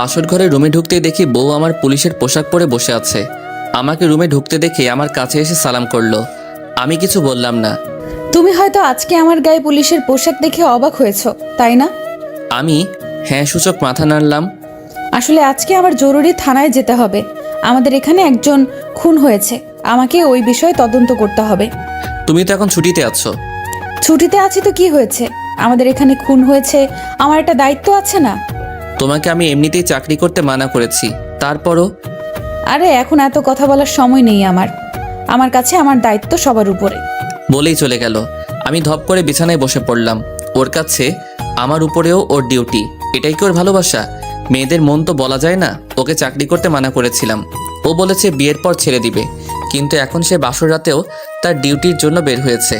বাসর ঘরে রুমে ঢুকতেই দেখি বউ আমার পুলিশের পোশাক পরে বসে আছে। আমাকে রুমে ঢুকতে দেখে আমার কাছে এসে সালাম করলো। আমি কিছু বললাম না। তুমি হয়তো আজকে আমার গায়ে পুলিশের পোশাক দেখে অবাক হয়েছো, তাই না? আমি হ্যাঁ সূচক মাথা নাড়লাম। আসলে আজকে আমার জরুরি থানায় যেতে হবে। আমাদের এখানে একজন খুন হয়েছে, আমাকে ওই বিষয়ে তদন্ত করতে হবে। তুমি তো এখন ছুটিতে আছো। ছুটিতে আছি তো কি হয়েছে? আমাদের এখানে খুন হয়েছে, আমার একটা দায়িত্ব আছে না? তোমাকে আমি এমনিতেই চাকরি করতে মানা করেছি, তারপরও। আরে এখন এত কথা বলার সময় নেই আমার কাছে আমার দায়িত্ব সবার উপরে। বলেই চলে গেল। আমি ধপ করে বিছানায় বসে পড়লাম। ওর কাছে আমার উপরেও ওর ডিউটি। এটাই কি ওর ভালোবাসা? মেয়েদের মন তো বলা যায় না। ওকে চাকরি করতে মানা করেছিলাম, ও বলেছে বিয়ের পর ছেড়ে দিবে, কিন্তু এখন সে বাসর রাতেও তার ডিউটির জন্য বের হয়েছে।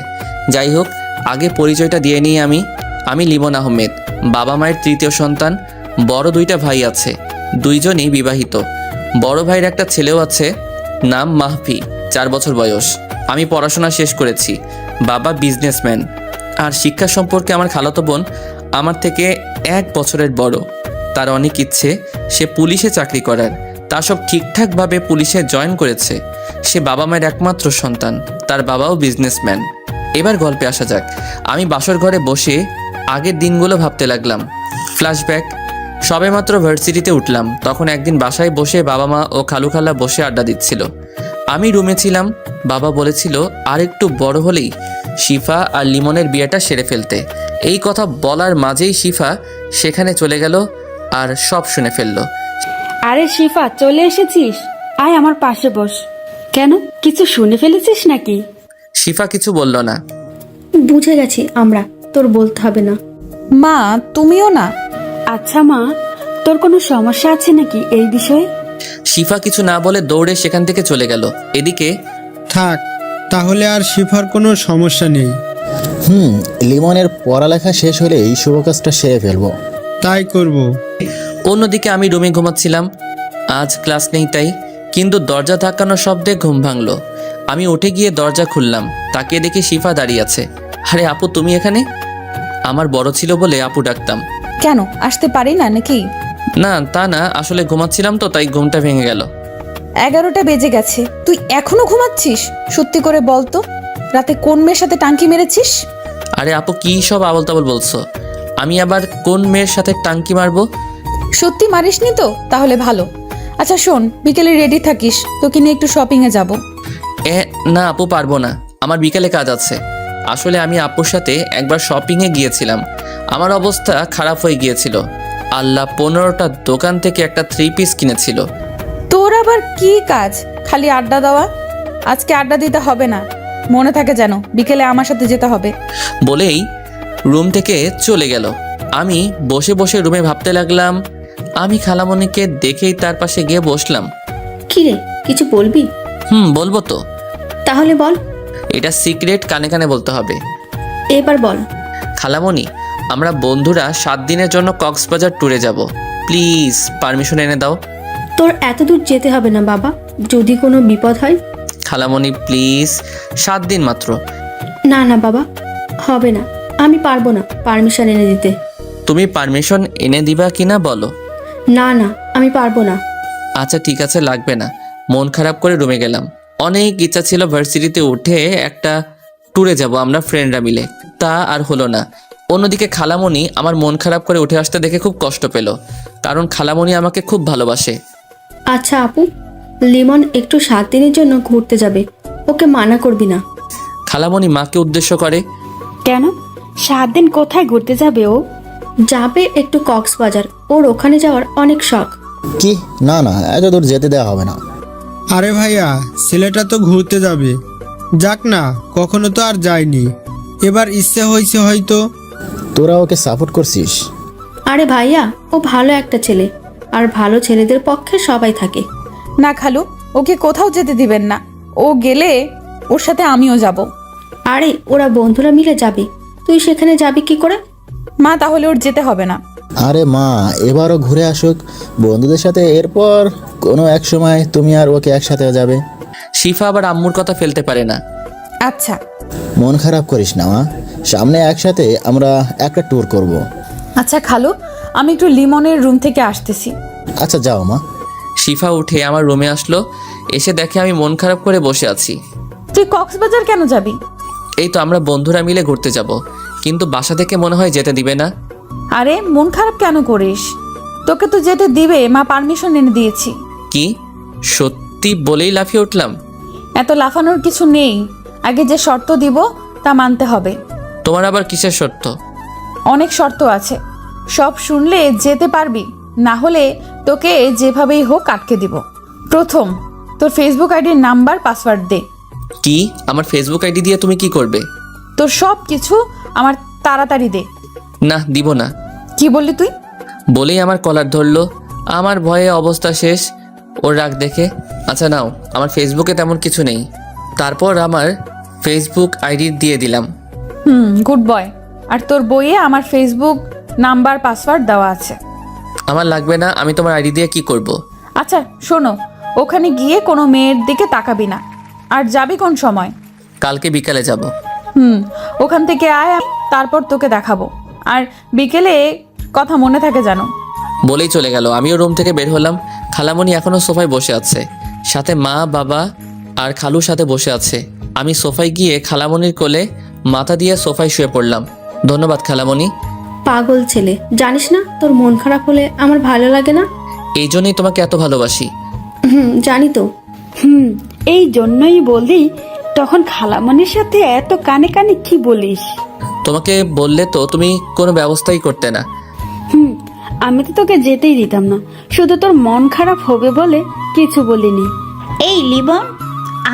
যাই হোক, আগে পরিচয়টা দিয়ে নিই। আমি লিমন আহমেদ, বাবা মায়ের তৃতীয় সন্তান। বড় দুইটা ভাই আছে, দুইজনই বিবাহিত। বড় ভাইয়ের একটা ছেলেও আছে, নাম মাহফি, 4 বছর বয়স। আমি পড়াশোনা শেষ করেছি, বাবা বিজনেসম্যান। আর শিক্ষা সম্পর্কে আমার খালাতো বোন আমার থেকে 1 বছরের বড়। তার অনেক ইচ্ছে সে পুলিশে চাকরি করার। তা সব ঠিকঠাকভাবে পুলিশে জয়েন করেছে। সে বাবা মায়ের একমাত্র সন্তান, তার বাবাও বিজনেসম্যান। এবার গল্পে আসা যাক। আমি বাসর ঘরে বসে আগের দিনগুলো ভাবতে লাগলাম। ফ্ল্যাশব্যাক। সবেমাত্র ভার্সিটিতে উঠলাম, তখন একদিন বাসায় বসে বাবা মা ও খালু খালা বসে আড্ডা দিচ্ছিল। আমি রুমে ছিলাম। বাবা বলেছিল আর একটু বড় হলেই শিফা আর লিমনের বিয়েটা সেরে ফেলতে। এই কথা বলার মাঝেই শিফা সেখানে চলে গেল আর সব শুনে ফেলল। আরে শিফা, চলে এসেছিস? আয় আমার পাশে বস। কেন, কিছু শুনে ফেলেছিস নাকি? শিফা কিছু বলল না। বুঝে গেছি আমরা, তোর বলতে হবে না। মা, তুমিও না? আচ্ছা মা, তোর কোনো সমস্যা আছে নাকি এই বিষয়ে? শিফা কিছু না বলে দৌড়ে সেখান থেকে চলে গেল। এদিকে থাক, তাহলে আর শিফার কোনো সমস্যা নেই। লিমনের পড়ালেখা শেষ হলেই শুভ কাজটা সেরে ফেলবো। তাই করব। অন্যদিকে আমি রুমে ঘুমাচ্ছিলাম। আজ ক্লাস নেই তাই, কিন্তু দরজা ধাক্কানোর শব্দে ঘুম ভাঙলো। আমি উঠে গিয়ে দরজা খুললাম, তাকিয়ে দেখি শিফা দাঁড়িয়ে আছে। আরে আপু, তুমি এখানে? আমার বড় ছিল বলে আপু ডাকতাম। কেন, আসতে পারি না নাকি? না তা না, আসলে ঘুমাচ্ছিলাম তো তাই ঘুমটা ভেঙে গেল। 11টা বেজে গেছে, তুই এখনো ঘুমাচ্ছিস? সত্যি করে বল তো, রাতে কোন মেয়ের সাথে টাঙ্কি মেরেছিস? আরে আপু, কি সব আবল তাবল বলছো? আমি আবার কোন মেয়ের সাথে টাঙ্কি মারবো? সত্যি মারিসনি তো? তাহলে ভালো। আচ্ছা শোন, বিকেলে রেডি থাকিস, তোকে নিয়ে একটু শপিংয়ে যাব। না আপু, পারবো না, আমার বিকেলে কাজ আছে। আসলে আমি আপুর সাথে একবার শপিংয়ে গিয়েছিলাম, আমার অবস্থা খারাপ হয়ে গিয়েছিল। আল্লাহ, 15টা দোকান থেকে একটা 3 পিস কিনেছিল। তোর আবার কি কাজ? খালি আড্ডা দেওয়া? আজকে আড্ডা দিতে হবে না, মনে থাকে যেন বিকেলে আমার সাথে যেতে হবে। বলেই রুম থেকে চলে গেল। আমি বসে বসে রুমে ভাবতে লাগলাম। আমি খালামণিকে দেখেই তার পাশে গিয়ে বসলাম। কি রে, কিছু বলবি? বলবো তো। তাহলে বল। এটা সিক্রেট, কানে কানে বলতে হবে। এবার বল। খালামণি, আমরা বন্ধুরা 7 দিনের জন্য কক্সবাজার ট্যুরে যাব। প্লিজ পারমিশন এনে দাও। তোর এত দূর যেতে হবে না বাবা, যদি কোনো বিপদ হয়। খালামণি প্লিজ, 7 দিন মাত্র। না না বাবা, হবে না, আমি পারবো না পারমিশন এনে দিতে। তুমি পারমিশন এনে দিবা কিনা বলো। না না, আমি পারবো না। আচ্ছা ঠিক আছে, লাগবে না। মন খারাপ করে রুমে গেলাম। অনেক ইচ্ছা ছিল ভার্সিটিতে উঠে একটা ট্যুরে যাব আমরা ফ্রেন্ডরা মিলে, তা আর হলো না। অন্যদিকে খালামণি আমার মন খারাপ করে উঠে আসতে দেখে খুব কষ্ট পেল, কারণ খালামণি আমাকে খুব ভালোবাসে। আচ্ছা আপু, লিমন একটু 7 দিনের জন্য ঘুরতে যাবে, ওকে মানা করবি না। খালামণি মাকে উদ্দেশ্য করে, কেন, 7 দিন কোথায় ঘুরতে যাবে ও? যাবে একটু কক্সবাজার, ওর ওখানে যাওয়ার অনেক শখ। কি? না না, এত দূর যেতে দেওয়া হবে না। আরে ভাইয়া, ছেলেটা তো ঘুরতে যাবে, যাক না, কখনো তো আর যায়নি, এবার ইচ্ছে হয়েছে হয়তো। তোরা ওকে সাপোর্ট করছিস? আরে ভাইয়া, ও ভালো একটা ছেলে, আর ভালো ছেলেদের পক্ষে সবাই থাকে। না খালু, ওকে কোথাও যেতে দিবেন না, ও গেলে ওর সাথে আমিও যাব। আরে ওরা বন্ধুরা মিলে যাবে, তুই সেখানে যাবি কি করে? মা, তাহলে ওর যেতে হবে না। আরে মা, এবারও ঘুরে আসুক বন্ধুদের সাথে, এরপর কোনো এক সময় তুমি আর ওকে একসাথে যাবে। শিফা আবার আম্মুর কথা ফেলতে পারে না। আচ্ছা। মন খারাপ করিস না মা, সামনে একসাথে আমরা একটা ট্যুর করব। আচ্ছা খালু, আমি একটু লিমনের রুম থেকে আসতেছি। আচ্ছা যাও মা। শিফা উঠে আমার রুমে আসলো, এসে দেখে আমি মন খারাপ করে বসে আছি। তুই কক্সবাজার কেন যাবি? এই তো আমরা বন্ধুরা মিলে ঘুরতে যাব, কিন্তু বাসা থেকে মনে হয় যেতে দিবে না। আরে মন খারাপ কেন করিস? তোকে তো যেতে দিবে, মা পারমিশন এনে দিয়েছি। কি সত্যি বলেই লাফিয়ে উঠলাম। এত লাফানোর কিছু নেই, আগে যে শর্ত দিব তা মানতে হবে। তোমার আবার কিসের শর্ত? অনেক শর্ত আছে, সব শুনলে যেতে পারবি, না হলে তোকে যেভাবেই হোক আটকে দিব। প্রথম, তোর ফেসবুক আইডির নাম্বার পাসওয়ার্ড দে। কি? আমার ফেসবুক আইডি দিয়ে তুমি কি করবে? তোর সব কিছু আমার তাড়াতাড়ি দে। না, দিব না। কি বললি তুই? বলেই আমার কলার ধরলো। আমার ভয়ে অবস্থা শেষ ওর রাগ দেখে। আচ্ছা নাও, আমার ফেসবুকে তেমন কিছু নেই। তারপর আমার ফেসবুক আইডি দিয়ে দিলাম। Good boy. আর তোর বইয়ে আমার ফেসবুক নাম্বার পাসওয়ার্ড দেওয়া আছে। আমার লাগবে না, আমি তোমার আইডি দিয়ে কি করব? আচ্ছা শোনো, ওখানে গিয়ে কোনো মেয়ের দিকে তাকাবি না। আর যাবি কোন সময়? কালকে বিকালে যাব। ওখান থেকে আয়, তারপর তোকে দেখাবো। আর বিকেলে কথা মনে থাকে জানো। বলেই চলে গেল। আমিও রুম থেকে বের হলাম। খালামণি এখনো সোফায় বসে আছে, সাথে মা, বাবা আর খালুর সাথে বসে আছে। আমি সোফায় গিয়ে খালামণির কোলে মাথা দিয়ে সোফায় শুয়ে পড়লাম। ধন্যবাদ খালামণি। পাগল ছেলে, জানিস না তোর মন খারাপ হলে আমার ভালো লাগে না? এই জন্যই তোমাকে এত ভালোবাসি। জানি তো। এই জন্যই বলি, তখন খালামণির সাথে এত কানে কানে কি বলিস? তোমাকে বললে তো তুমি কোনো ব্যবস্থাই করতে না। আমি তো তোকে যেতেই দিতাম না, শুধু তোর মন খারাপ হবে বলে কিছু বলিনি। এই লিবন,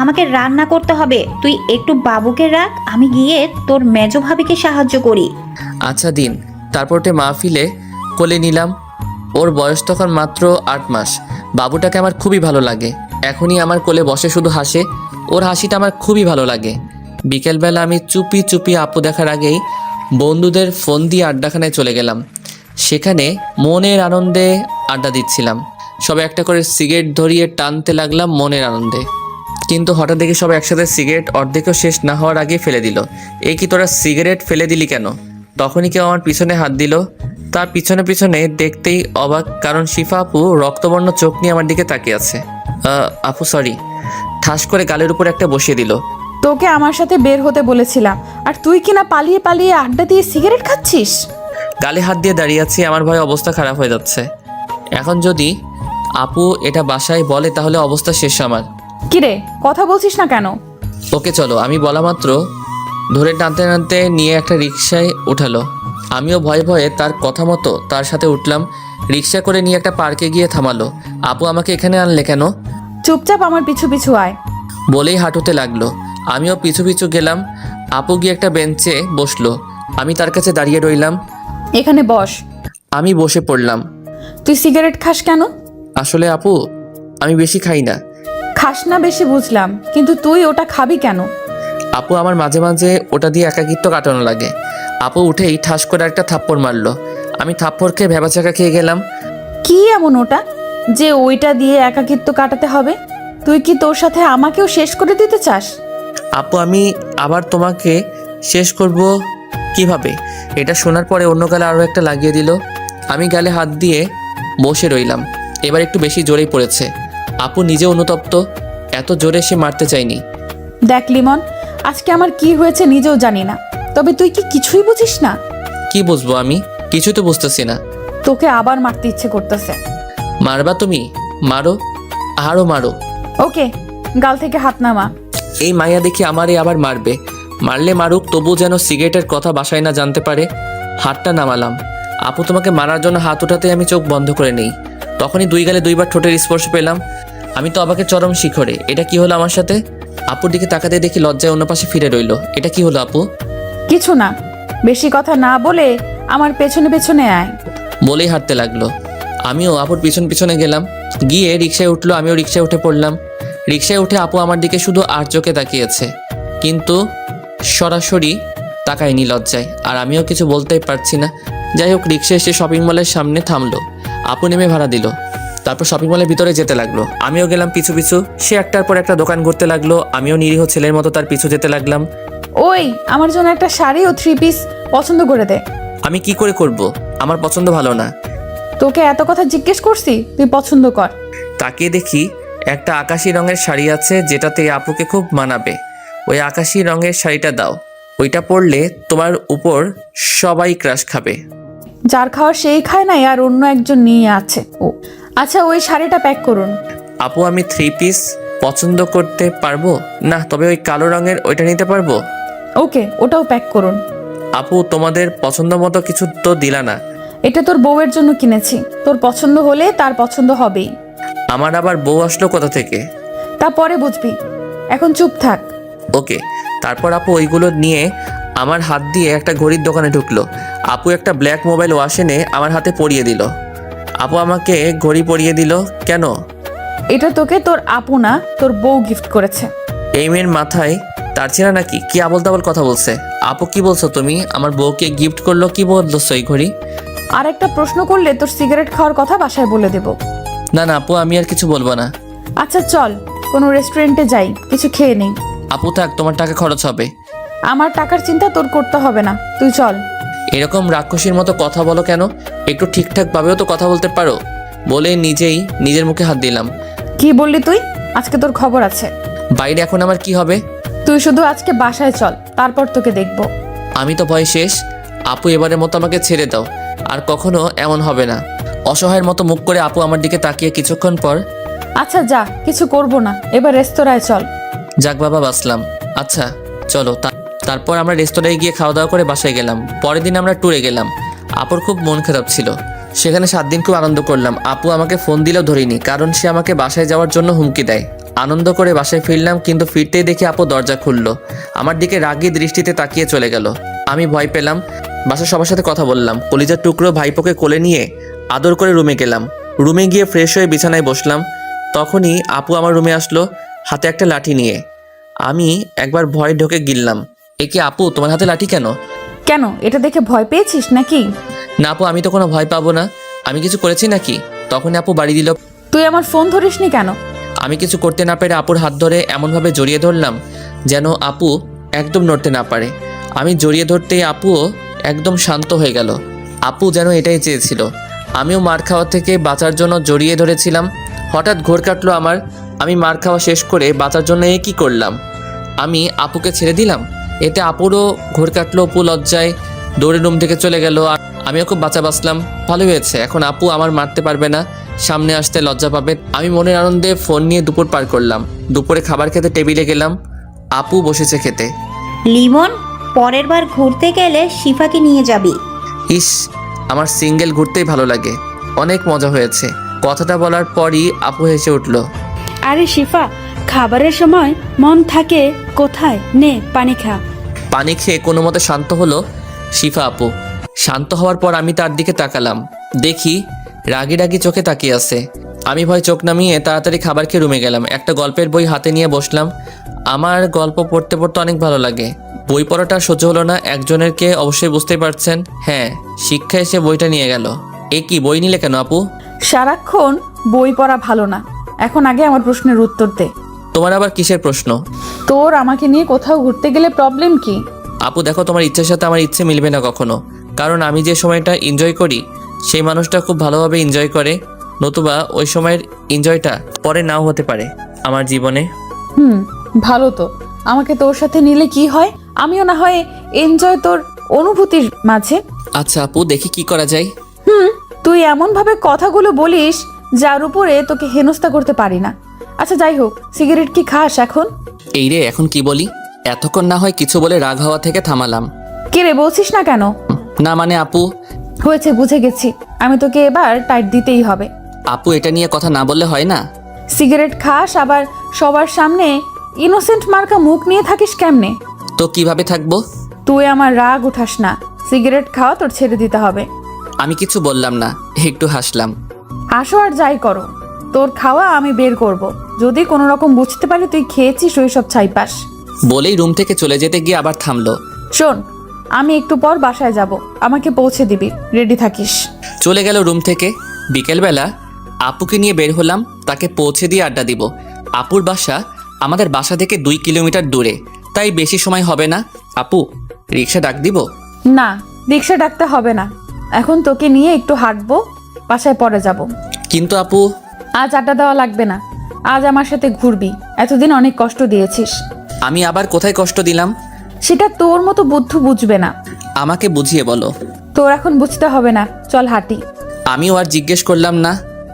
আমাকে রান্না করতে হবে, তুই একটু বাবুকে রাখ, আমি গিয়ে তোর মেজো ভাবিকে সাহায্য করি। আচ্ছা দিন। তারপর ওটা মাহফিলে কোলে নিলাম। ওর বয়স তখন মাত্র 8 মাস। বাবুটাকে আমার খুবই ভালো লাগে। এখনই আমার কোলে বসে শুধু হাসে। ওর হাসিটা আমার খুবই ভালো লাগে। বিকেলবেলা আমি চুপি চুপি আপু দেখার আগেই বন্ধুদের ফোন দিয়ে আড্ডাখানায় চলে গেলাম। সেখানে মনের আনন্দে আড্ডা দিচ্ছিলাম। সবাই একটা করে সিগারেট ধরিয়ে টানতে লাগলাম মনের আনন্দে। কিন্তু হঠাৎ দেখি সবাই একসাথে সিগারেট অর্ধেকও শেষ না হওয়ার আগে ফেলে দিল। এই কি তোরা সিগারেট ফেলে দিলি কেন? তখনই কেউ আমার পিছনে হাত দিল। তার পিছনে পিছনে দেখতেই অবাক, কারণ শিফা আপু রক্তবর্ণ চোখ নিয়ে আমার দিকে তাকিয়ে আছে। আপু সরি, ঠাস করে গালের উপর একটা বসিয়ে দিল। তোকে আমার সাথে বের হতে বলেছিলাম, আর তুই কিনা পালিয়ে পালিয়ে আড্ডা দিয়ে সিগারেট খাচ্ছিস। গালে হাত দিয়ে দাঁড়িয়ে আছি, আমার ভয়ে অবস্থা খারাপ হয়ে যাচ্ছে। এখন যদি আপু এটা বাসায় বলে তাহলে অবস্থা শেষ আমার। কিরে, কথা বলছিস না কেন? ওকে চলো, আমি বলা মাত্র ধরে টানতে টানতে নিয়ে একটা রিকশায় উঠালো। আমিও ভয়ে ভয়ে তার কথা মতো তার সাথে উঠলাম। রিকশা করে নিয়ে একটা পার্কে গিয়ে থামালো। আপু আমাকে এখানে আনলে কেন? চুপচাপ আমার পিছু পিছু আয়। বলেই হাঁটুতে লাগলো। আমিও পিছু পিছু গেলাম। আপু গিয়ে একটা বেঞ্চে বসলো। আমি তার কাছে দাঁড়িয়ে রইলাম। এখানে বস। আমি বসে পড়লাম। তুই সিগারেট খাস কেন? আসলে আপু আমি বেশি খাই না। খাস না বেশি বুঝলাম, কিন্তু তুই ওটা খাবি কেন? আপু আমার মাঝে মাঝে ওটা দিয়ে একাকিত্ব কাটানো লাগে। আপু উঠেই ঠাস করে একটা থাপ্পড় মারলো। আমি থাপ্পড় খেয়ে ভেবাচাকা খেয়ে গেলাম। কি এমন ওটা যে ওইটা দিয়ে একাকিত্ব কাটাতে হবে? তুই কি তোর সাথে আমাকেও শেষ করে দিতে চাস? আপু আমি আবার তোমাকে শেষ করব কিভাবে? এটা শোনার পরে অন্য গালে আরও একটা লাগিয়ে দিল। আমি গালে হাত দিয়ে বসে রইলাম। এবার একটু বেশি জোরেই পড়েছে। আপু নিজে অনুতপ্ত, এত জোরে সে মারতে চাইনি। দেখ লিমন, আজকে আমার কি হয়েছে নিজেও জানি না, তবে তুই কি কিছুই বুঝিস না? কি বুঝবো আমি? কিছু তো বুঝতেছি না। তোকে আবার মারতে ইচ্ছে করতেছে। মারবা তুমি? মারো, আরও মারো। ওকে, গাল থেকে হাত নামা। এই মাইয়া দেখি আমারে আবার মারবে। মারলে মারুক, তবু যেন সিগারেটের কথা বাসায় না জানতে পারে। হাতটা নামালাম। আপু তোমাকে মারার জন্য হাত উঠাতে আমি চোখ বন্ধ করে নেই। তখনই 2 গালে 2বার ঠোঁটের স্পর্শ পেলাম। আমি তো অবাকের চরম শিখরে। এটা কি হলো আমার সাথে? আপুর দিকে তাকাতে দেখি লজ্জায় অন্য পাশে ফিরে রইল। এটা কি হলো আপু? কিছু না, বেশি কথা না বলে আমার পেছনে পেছনে আয়। বলেই হাঁটতে লাগলো। আমিও আপুর পিছন পিছনে গেলাম। গিয়ে রিকশায় উঠলো, আমিও রিকশায় উঠে পড়লাম। রিকশায় উঠে আপু আমার দিকে শুধু আর চোখে তাকিয়েছে, কিন্তু সরাসরি তাকায়নি লজ্জায়। আর আমিও কিছু বলতেই পারছি না। যাই হোক, রিকশা এসে শপিং মলের সামনে থামলো। আপু নেমে ভাড়া দিল। তারপর শপিং মলের ভিতরে যেতে লাগলো। আমিও গেলাম পিছু পিছু। সে একটার পর একটা দোকান ঘুরতে লাগলো। আমিও নিরীহ ছেলের মতো তার পিছু যেতে লাগলাম। ওই, আমার জন্য একটা শাড়ি ও 3 পিস পছন্দ করে দে। আমি কি করে করব? আমার পছন্দ ভালো না। তোকে এত কথা জিজ্ঞেস করছি, তুই পছন্দ কর। তাকিয়ে দেখি একটা আকাশি রঙের শাড়ি আছে যেটাতে আপুকে খুব মানাবে। ওই আকাশি রঙের শাড়িটা দাও, ওইটা পরলে তোমার উপর সবাই ক্রাশ খাবে। যার খাওয়া সেই খায় নাই, আর অন্য একজন নিয়ে আছে ও। আচ্ছা, ওই শাড়িটা প্যাক করুন। আপু আমি 3 পিস পছন্দ করতে পারবো না, তবে ওই কালো রঙের ওইটা নিতে পারবো। ওকে, ওটাও প্যাক করুন। আপু তোমাদের পছন্দ মতো কিছু তো দিলা না। এটা তোর বউয়ের জন্য কিনেছি, তোর পছন্দ হলে তার পছন্দ হবেই। আমার আবার বউ আসলো কোথা থেকে? তা পরে বুঝবি, এখন চুপ থাক। ওকে। তারপর আপু ওইগুলো নিয়ে আমার হাত দিয়ে একটা ঘড়ির দোকানে ঢুকলো। আপু একটা ব্ল্যাক মোবাইল ওয়াশ এনে আমার হাতে পরিয়ে দিল। আপু আমাকে ঘড়ি পরিয়ে দিল কেন? এটা তোকে তোর আপু না, তোর বউ গিফট করেছে। এই মেয়ের মাথায় তার ছিল নাকি? কি আবল তাবল কথা বলছে। আপু কি বলছো তুমি? আমার বউকে গিফট করলো? কি বলছো এই ঘড়ি? আর একটা প্রশ্ন করলে তোর সিগারেট খাওয়ার কথা বাসায় বলে দেব। না না আপু, আমি আর কিছু বলবো না। আচ্ছা চল, কোনো রেস্টুরেন্টে যাই, কিছু খেয়ে নেই। আপু থাক, তোমার টাকা খরচ হবে। আমার টাকার চিন্তা তোর করতে হবে না, তুই চল। এরকম রাক্ষসীর মতো কথা বলো কেন? একটু ঠিকঠাক ভাবেও তো কথা বলতে পারো। বলে নিজেই নিজের মুখে হাত দিলাম। কি বললি তুই? আজকে তোর খবর আছে। বাইরে এখন আমার কি হবে? তুই শুধু আজকে বাসায় চল, তারপর তোকে দেখব। আমি তো ভয় শেষ। আপু এবারের মতো আমাকে ছেড়ে দাও, আর কখনো এমন হবে না। অসহায়ের মতো মুখ করে আপু আমার দিকে তাকিয়ে কিছুক্ষণ পর, আচ্ছা যা, কিছু করব না, এবার রেস্তোরাঁয় চল। যাক বাবা বাঁচলাম। আচ্ছা চলো। তারপর আমরা রেস্তোরাঁয় গিয়ে খাওয়া দাওয়া করে বাসায় গেলাম। পরের দিন আমরা ট্যুরে গেলাম। আপুর খুব মন খারাপ ছিল। সেখানে 7 দিন খুব আনন্দ করলাম। আপু আমাকে ফোন দিলেও ধরিনি, কারণ সে আমাকে বাসায় যাওয়ার জন্য হুমকি দেয়। আনন্দ করে বাসায় ফিরলাম, কিন্তু ফিরতেই দেখি আপু দরজা খুললো। আমার দিকে রাগী দৃষ্টিতে তাকিয়ে চলে গেল। আমি ভয় পেলাম। বাসার সবার সাথে কথা বললাম। কলিজার টুকরো ভাইপোকে কোলে নিয়ে আদর করে রুমে গেলাম। রুমে গিয়ে ফ্রেশ হয়ে বিছানায় বসলাম। তখনই আপু আমার রুমে আসলো, হাতে একটা লাঠি নিয়ে। আমি একবার ভয় ঢোকে গিললাম, এ কি আপু, তোমার হাতে লাঠি কেন? কেন, এটা দেখে ভয় পেয়েছিস নাকি? না আপু, আমি তো কোনো ভয় পাবো না। আমি কিছু করেছি নাকি? তখনই আপু বাড়ি দিল। তুই আমার ফোন ধরিসনি কেন? আমি কিছু করতে না পেরে আপুর হাত ধরে এমনভাবে জড়িয়ে ধরলাম যেন আপু একদম নড়তে না পারে। আমি জড়িয়ে ধরতেই আপুও একদম শান্ত হয়ে গেল। আপু যেন এটাই চেয়েছিল। আমিও মার খাওয়া থেকে বাঁচার জন্য জড়িয়ে ধরেছিলাম। হঠাৎ ঘোর কাটলো আমার। আমি মার খাওয়া শেষ করে বাঁচার জন্য কি করলাম? আমি আপুকে ছেড়ে দিলাম। এতে আপুরও ঘোর কাটলো। আপু লজ্জায় দৌড়ে রুম থেকে চলে গেল। আর আমিও খুব বাঁচলাম। ভালো হয়েছে, এখন আপু আমার মারতে পারবে না, সামনে আসতে লজ্জা পাবে। আমি মনের আনন্দে ফোন নিয়ে দুপুর পার করলাম। দুপুরে খাবার খেতে টেবিলে গেলাম। আপু বসেছে খেতে। লিমন, পরের বার ঘুরতে গেলে শিফাকে নিয়ে যাবি। ইস, আমার সিঙ্গেল ঘুরতেই ভালো লাগে। অনেক মজা হয়েছে। কথাটা বলার পরই আপু হেসে উঠল। আরে শিফা, খাবারের সময় মন থাকে কোথায়? নে পানি খা। পানি খেয়ে কোনো মতে শান্ত হলো শিফা আপু। শান্ত হওয়ার পর আমি তার দিকে তাকালাম। দেখি রাগি রাগি চোখে তাকিয়ে আছে। আমি ভয় চোখ নামিয়ে তাড়াতাড়ি খাবার খেয়ে রুমে গেলাম। একটা গল্পের বই হাতে নিয়ে বসলাম। আমার গল্প পড়তে পড়তে অনেক ভালো লাগে। বই পড়াটা সহ্য হলো না একজনেরকে, অবশ্যই বুঝতেই পারছেন। হ্যাঁ, শিক্ষা এসে বইটা নিয়ে গেল। এ কি, বই নিলে কেন আপু? সারাক্ষণ বই পড়া ভালো না। এখন আগে আমার প্রশ্নের উত্তর দে। তোমার আবার কিসের প্রশ্ন? তোর আমাকে নিয়ে কোথাও ঘুরতে গেলে প্রবলেম কি? আপু দেখো, তোমার ইচ্ছের সাথে আমার ইচ্ছে মিলবে না কখনো। কারণ আমি যে সময়টা এনজয় করি সেই মানুষটা খুব ভালোভাবে এনজয় করে, নতুবা ওই সময়ের এনজয়টা পরে নাও হতে পারে আমার জীবনে। ভালো তো, আমাকে তোর সাথে নিলে কি হয়? আমিও না হয় এনজয় তোর অনুভূতির মাঝে। আচ্ছা আপু, দেখি কি করা যায়। তুই এমন ভাবে কথাগুলো বলিস যার উপরে তোকে হেনস্থা করতে পারি না। আচ্ছা যাই হোক, সিগারেট কি খাস এখন? এই রে, এখন কি বলি? এতক্ষণ না হয় কিছু বলে রাগ হওয়া থেকে থামালাম। কে রে, বলছিস না কেন? না মানে আপু। হয়েছে, বুঝে গেছি। আমি তোকে এবার টাইট দিতেই হবে। আপু এটা নিয়ে কথা না বললে হয় না? সিগারেট খাস, আবার সবার সামনে ইনোসেন্ট মার্কা মুখ নিয়ে থাকিস কেমনে? তো কিভাবে থাকবো? তুই আমার রাগ উঠাস না। সিগারেট খাওয়া তোর ছেড়ে দিতে হবে। আমি কিছু বললাম না, একটু হাসলাম। আসো আর যাই করো, তোর খাওয়া আমি বের করব। যদি কোনো রকম বুঝতে পারি তুই খেয়েছিস ওই সব ছাইপাস। বলেই রুম থেকে চলে যেতে গিয়ে আবার থামলো। শোন, আমি একটু পর বাসায় যাব, আমাকে পৌঁছে দিবি, রেডি থাকিস। চলে গেল রুম থেকে। বিকেলবেলা আপুকে নিয়ে বের হলাম, তাকে পৌঁছে দিয়ে আড্ডা দিব। আপুর বাসা আমাদের বাসা থেকে 2 কিলোমিটার দূরে, তাই বেশি সময় হবে না। আপু, রিক্সা ডাক দিব? না, রিক্সা ডাকতে হবে না। এখন তোকে নিয়ে একটু হাঁটবো, বাসায় পরে যাব। কিন্তু আপু, আজ আড্ডা দেওয়া লাগবে না, আজ আমার সাথে ঘুরবি। এতদিন অনেক কষ্ট দিয়েছিস। আমি আবার কোথায় কষ্ট দিলাম? সেটা তোর মতো বুদ্ধু বুঝবে না। আমাকে বুঝিয়ে বলো। তোর এখন বুঝতে হবে না, চল হাঁটি। আমিও আর জিজ্ঞেস করলাম না।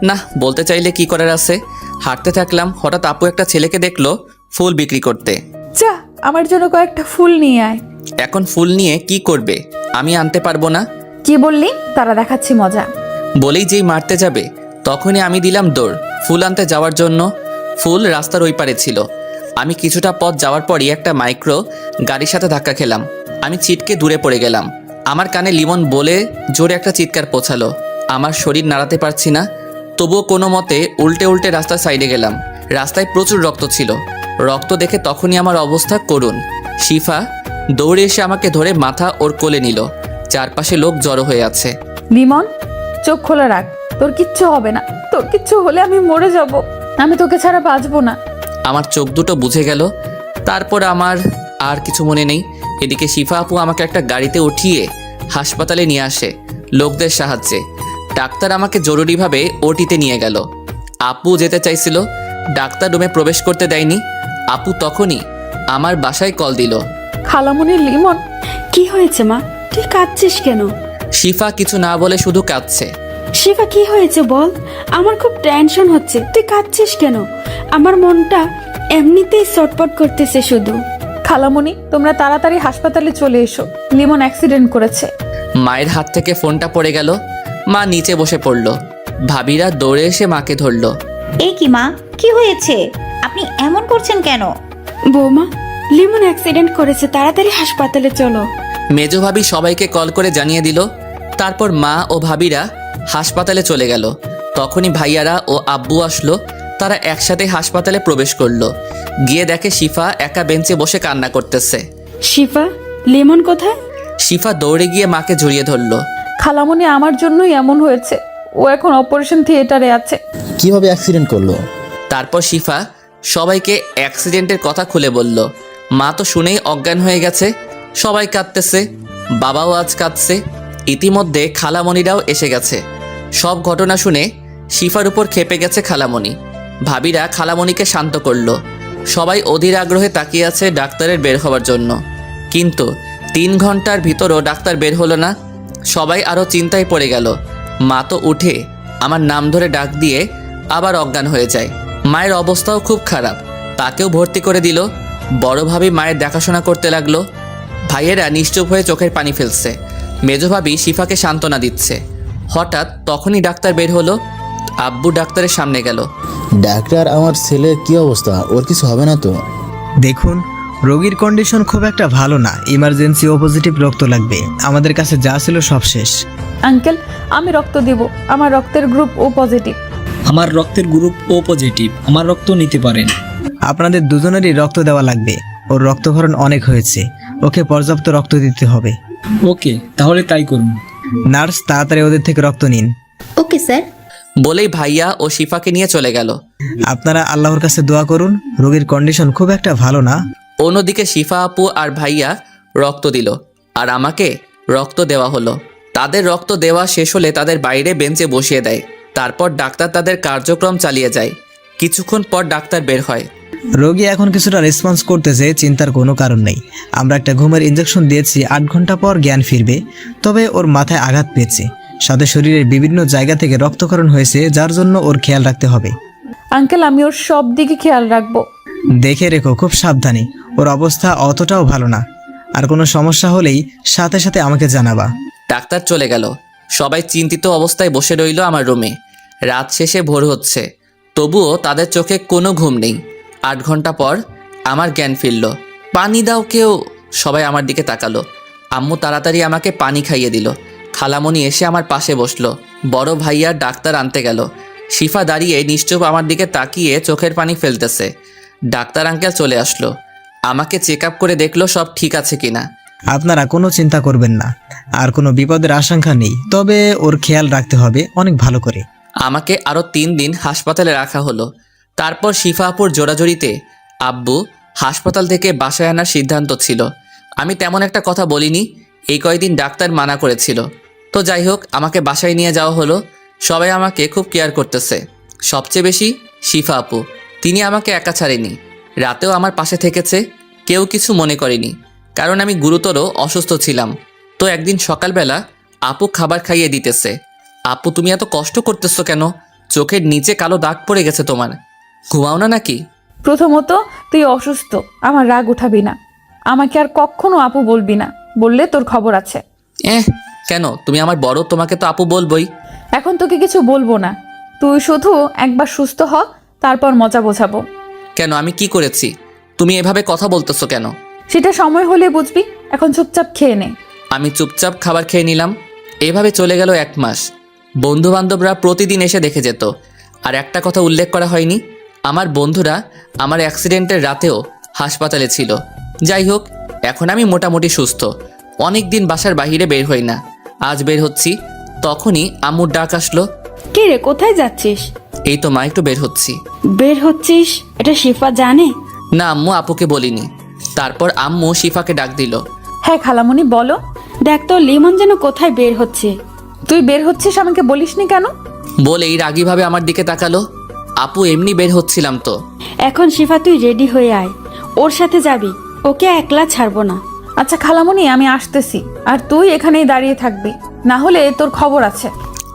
না, বলতে চাইলে কি করার আছে। হাঁটতে থাকলাম, হঠাৎ আপু একটা ছেলেকে দেখলো ফুল বিক্রি করতে। যা, আমার জন্য কয়েকটা ফুল নিয়ে আয়। এখন ফুল নিয়ে কি করবে? আমি আনতে পারবো না। কি বললি? তারা দেখাচ্ছি মজা। বলেই যেই মারতে যাবে তখনই আমি দিলাম দৌড় ফুল আনতে যাওয়ার জন্য। ফুল রাস্তার ওই পারে ছিল। আমি কিছুটা পথ যাওয়ার পরই একটা মাইক্রো গাড়ির সাথে ধাক্কা খেলাম। আমি ছিটকে দূরে পড়ে গেলাম। আমার কানে লিমন বলে জোরে একটা চিৎকার পৌঁছালো। আমার শরীর নাড়াতে পারছি না, তবুও কোনো মতে উল্টে উল্টে রাস্তার সাইডে গেলাম। রাস্তায় প্রচুর রক্ত ছিল। রক্ত দেখে তখনই আমার অবস্থা করুণ। শিফা দৌড়ে এসে আমাকে ধরে মাথা ওর কোলে নিল। চারপাশে লোক জড়ো হয়ে আছে। লিমন, চোখ খোলা রাখ, তোর কিচ্ছু হবে না। তোর কিচ্ছু হলে আমি মরে যাব। আমি তোকে ছাড়া বাঁচবো না। আমার চোখ দুটো বুঝে গেল। তারপর আমার আর কিছু মনে নেই। এদিকে শিফা আপু আমাকে একটা গাড়িতে উঠিয়ে হাসপাতালে নিয়ে আসে লোকদের সাহায্যে। ডাক্তার আমাকে জরুরিভাবে ওটিতে নিয়ে গেল। আপু যেতে চাইছিল, ডাক্তার রুমে প্রবেশ করতে দেয়নি। আপু তখনই আমার বাসায় কল দিল। খালামুনি, লিমন। কি হয়েছে মা? তুই কাঁদছিস কেন? শিফা কিছু না বলে শুধু কাঁদছে। শিফা কি হয়েছে বল? আমার খুব টেনশন হচ্ছে। তুই কাঁদছিস কেন? আমার মনটা এমনিতেই ছটপট করতেছে শুধু। খালামুনি, তোমরা তাড়াতাড়ি হাসপাতালে চলে এসো। লিমন অ্যাক্সিডেন্ট করেছে। মায়ের হাত থেকে ফোনটা পড়ে গেল। মা নিচে বসে পড়ল। ভাবিরা দৌড়ে এসে মাকে ধরল। এই কি মা, কি হয়েছে? আপনি এমন করছেন কেন? বৌমা, লিমন অ্যাক্সিডেন্ট করেছে, তাড়াতাড়ি হাসপাতালে চলো। মেজো ভাবি সবাইকে কল করে জানিয়ে দিল। তারপর মা ও ভাবিরা হাসপাতালে চলে গেল। তখনই ভাইয়ারা ও আব্বু আসলো। তারা একসাথে হাসপাতালে প্রবেশ করলো। গিয়ে দেখে শিফা একা বেঞ্চে বসে কান্না করতেছে। শিফা, লিমন কোথায়? শিফা দৌড়ে গিয়ে মাকে জড়িয়ে ধরলো। খালামুনি, আমার জন্যই এমন হয়েছে। ও এখন অপারেশন থিয়েটারে আছে। কিভাবে অ্যাক্সিডেন্ট করলো? তারপর শিফা সবাইকে অ্যাক্সিডেন্টের কথা খুলে বলল। মা তো শুনেই অজ্ঞান হয়ে গেছে। সবাই কাঁদতেছে, বাবাও আজ কাঁদছে। ইতিমধ্যে খালামণিরাও এসে গেছে। সব ঘটনা শুনে শিফার উপর ক্ষেপে গেছে খালামণি। ভাবিরা খালামণিকে শান্ত করলো। সবাই অধীর আগ্রহে তাকিয়ে আছে ডাক্তারের বের হওয়ার জন্য। কিন্তু 3 ঘন্টার ভিতরও ডাক্তার বের হলো না। সবাই আরও চিন্তায় পড়ে গেল। মা তো উঠে আমার নাম ধরে ডাক দিয়ে আবার অজ্ঞান হয়ে যায়। মায়ের অবস্থাও খুব খারাপ, তাকেও ভর্তি করে দিল। বড় ভাবি মায়ের দেখাশোনা করতে লাগলো। ভাইয়েরা নিশ্চুপ হয়ে চোখের পানি ফেলছে। মেজো ভাবি শিফাকে সান্ত্বনা দিচ্ছে। হঠাৎ তখনই ডাক্তার বের হলো। আব্বু ডাক্তারের সামনে গেল। ডাক্তার, আমার ছেলের কি অবস্থা? ওর কিছু হবে না তো? দেখুন, রোগীর কন্ডিশন খুব একটা ভালো না। ইমার্জেন্সি ও পজিটিভ রক্ত লাগবে। আমাদের কাছে যা ছিল সব শেষ। আঙ্কেল, আমি রক্ত দিব। আমার রক্তের গ্রুপ ও পজিটিভ। আমার রক্তের গ্রুপ ও পজিটিভ, আমার রক্ত নিতে পারেন। আপনাদের দুজনেরই রক্ত দেওয়া লাগবে। ওর রক্তক্ষরণ অনেক হয়েছে, ওকে পর্যাপ্ত রক্ত দিতে হবে। ওকে, তাহলে তাই করুন। নার্স, তাড়াতাড়ি ওদের থেকে রক্ত নিন। Okay sir. বলেই ভাইয়া ও শিফাকে নিয়ে চলে গেল। আপনারা আল্লাহর কাছে দোয়া করুন, রোগীর কন্ডিশন খুব একটা ভালো না। অন্যদিকে শিফা আপু আর ভাইয়া রক্ত দিল, আর আমাকে রক্ত দেওয়া হলো। তাদের রক্ত দেওয়া শেষ হলে তাদের বাইরে বেঞ্চে বসিয়ে দেয়। তারপর ডাক্তার তাদের কার্যক্রম চালিয়ে যায়। কিছুক্ষণ পর ডাক্তার বের হয়। রোগী এখন কিছুটা রেসপন্স করতেছে, চিন্তার কোনো কারণ নেই। আমরা একটা ঘুমের ইঞ্জেকশন দিয়েছি, 8 ঘন্টা পর জ্ঞান ফিরবে। তবে ওর মাথায় আঘাত পেয়েছে, সাথে শরীরের বিভিন্ন জায়গা থেকে রক্তক্ষরণ হয়েছে, যার জন্য ওর খেয়াল রাখতে হবে। আঙ্কেল, আমি ওর সব দিকে খেয়াল রাখবো। দেখে রেখো, খুব সাবধানে। ওর অবস্থা অতটাও ভালো না। আর কোনো সমস্যা হলেই সাথে সাথে আমাকে জানাবা। ডাক্তার চলে গেল। সবাই চিন্তিত অবস্থায় বসে রইল আমার রুমে। রাত শেষে ভোর হচ্ছে, তবুও তাদের চোখে কোনো ঘুম নেই। 8 ঘন্টা পর আমার জ্ঞান ফিরল। পানি দাও কেউ, সবাই আমার দিকে তাকালো। আম্মু তাড়াতাড়ি আমাকে পানি খাইয়ে দিল। খালামণি এসে আমার পাশে বসলো। বড় ভাইয়া ডাক্তার আনতে গেল। শিফা দাঁড়িয়ে নিশ্চুপ আমার দিকে তাকিয়ে চোখের পানি ফেলতেছে। ডাক্তার আঙ্কেল চলে আসলো। আমাকে চেক আপ করে দেখলো সব ঠিক আছে কিনা। আপনারা কোনো চিন্তা করবেন না, আর কোনো বিপদের আশঙ্কা নেই। তবে ওর খেয়াল রাখতে হবে অনেক ভালো করে। আমাকে আরও 3 দিন হাসপাতালে রাখা হলো। তারপর শিফা আপুর জোড়াজড়িতে আব্বু হাসপাতাল থেকে বাসায় আনার সিদ্ধান্ত ছিল। আমি তেমন একটা কথা বলিনি, এই কয়দিন ডাক্তার মানা করেছিল। তো যাই হোক, আমাকে বাসায় নিয়ে যাওয়া হলো। সবাই আমাকে খুব কেয়ার করতেছে। সবচেয়ে বেশি শিফা আপু, তিনি আমাকে একা ছাড়েনি, রাতেও আমার পাশে থেকেছে। কেউ কিছু মনে করেনি, কারণ আমি গুরুতর অসুস্থ ছিলাম। তো একদিন সকালবেলা আপু খাবার খাইয়ে দিতেছে। আপু, তুমি এত কষ্ট করতেছো কেন? চোখের নিচে কালো দাগ পড়ে গেছে তোমার, ঘুমাও না নাকি? প্রথমত তুই অসুস্থ, আমার রাগ উঠাবি না। আমাকে আর কখনো আপু বলবি না, বললে তোর খবর আছে। কেন? তুমি আমার বড়, তোমাকে তো আপু বলবই। এখন তোকে কিছু বলবো না, তুই শুধু একবার সুস্থ হ, তারপর মজা বোঝাবো। কেন? আমি কি করেছি? তুমি এভাবে কথা বলতেছো কেন? সেটা সময় হলে বুঝবি, এখন চুপচাপ খেয়ে নে। আমি চুপচাপ খাবার খেয়ে নিলাম। এভাবে চলে গেল 1 মাস। বন্ধু বান্ধবরা প্রতিদিন এসে দেখে যেত। আর একটা কথা উল্লেখ করা হয়নি, আমার বন্ধুরা আমার অ্যাক্সিডেন্টের রাতেও হাসপাতালে ছিল। যাই হোক, এখন আমি মোটামুটি সুস্থ। অনেক দিন বাসার বাইরে বের হই না, আজ বের হচ্ছি। তখনই আম্মুর ডাক আসলো। কে রে, কোথায় যাচ্ছিস? এই তো মা, একটু বের হচ্ছি। বের হচ্ছিস? এটা শিফা জানে? না আম্মু, আপুকে বলিনি। তারপর আম্মু শিফাকে ডাক দিল। হ্যাঁ খালামণি, বলো। দেখ তো লিমন যেন কোথায় বের হচ্ছে। তুই বের হচ্ছিস, আমাকে বলিসনি কেন? বলেই রাগীভাবে আমার দিকে তাকালো। আপু, এমনি বের হচ্ছিলাম তো। এখন শিফা তুই রেডি হয়ে আয়, ওর সাথে যাবি, ওকে একলা ছাড়বো না। আচ্ছা খালামণি, আমি আসতেছি, আর তুই এখানেই দাঁড়িয়ে থাকবি, না হলে তোর খবর আছে।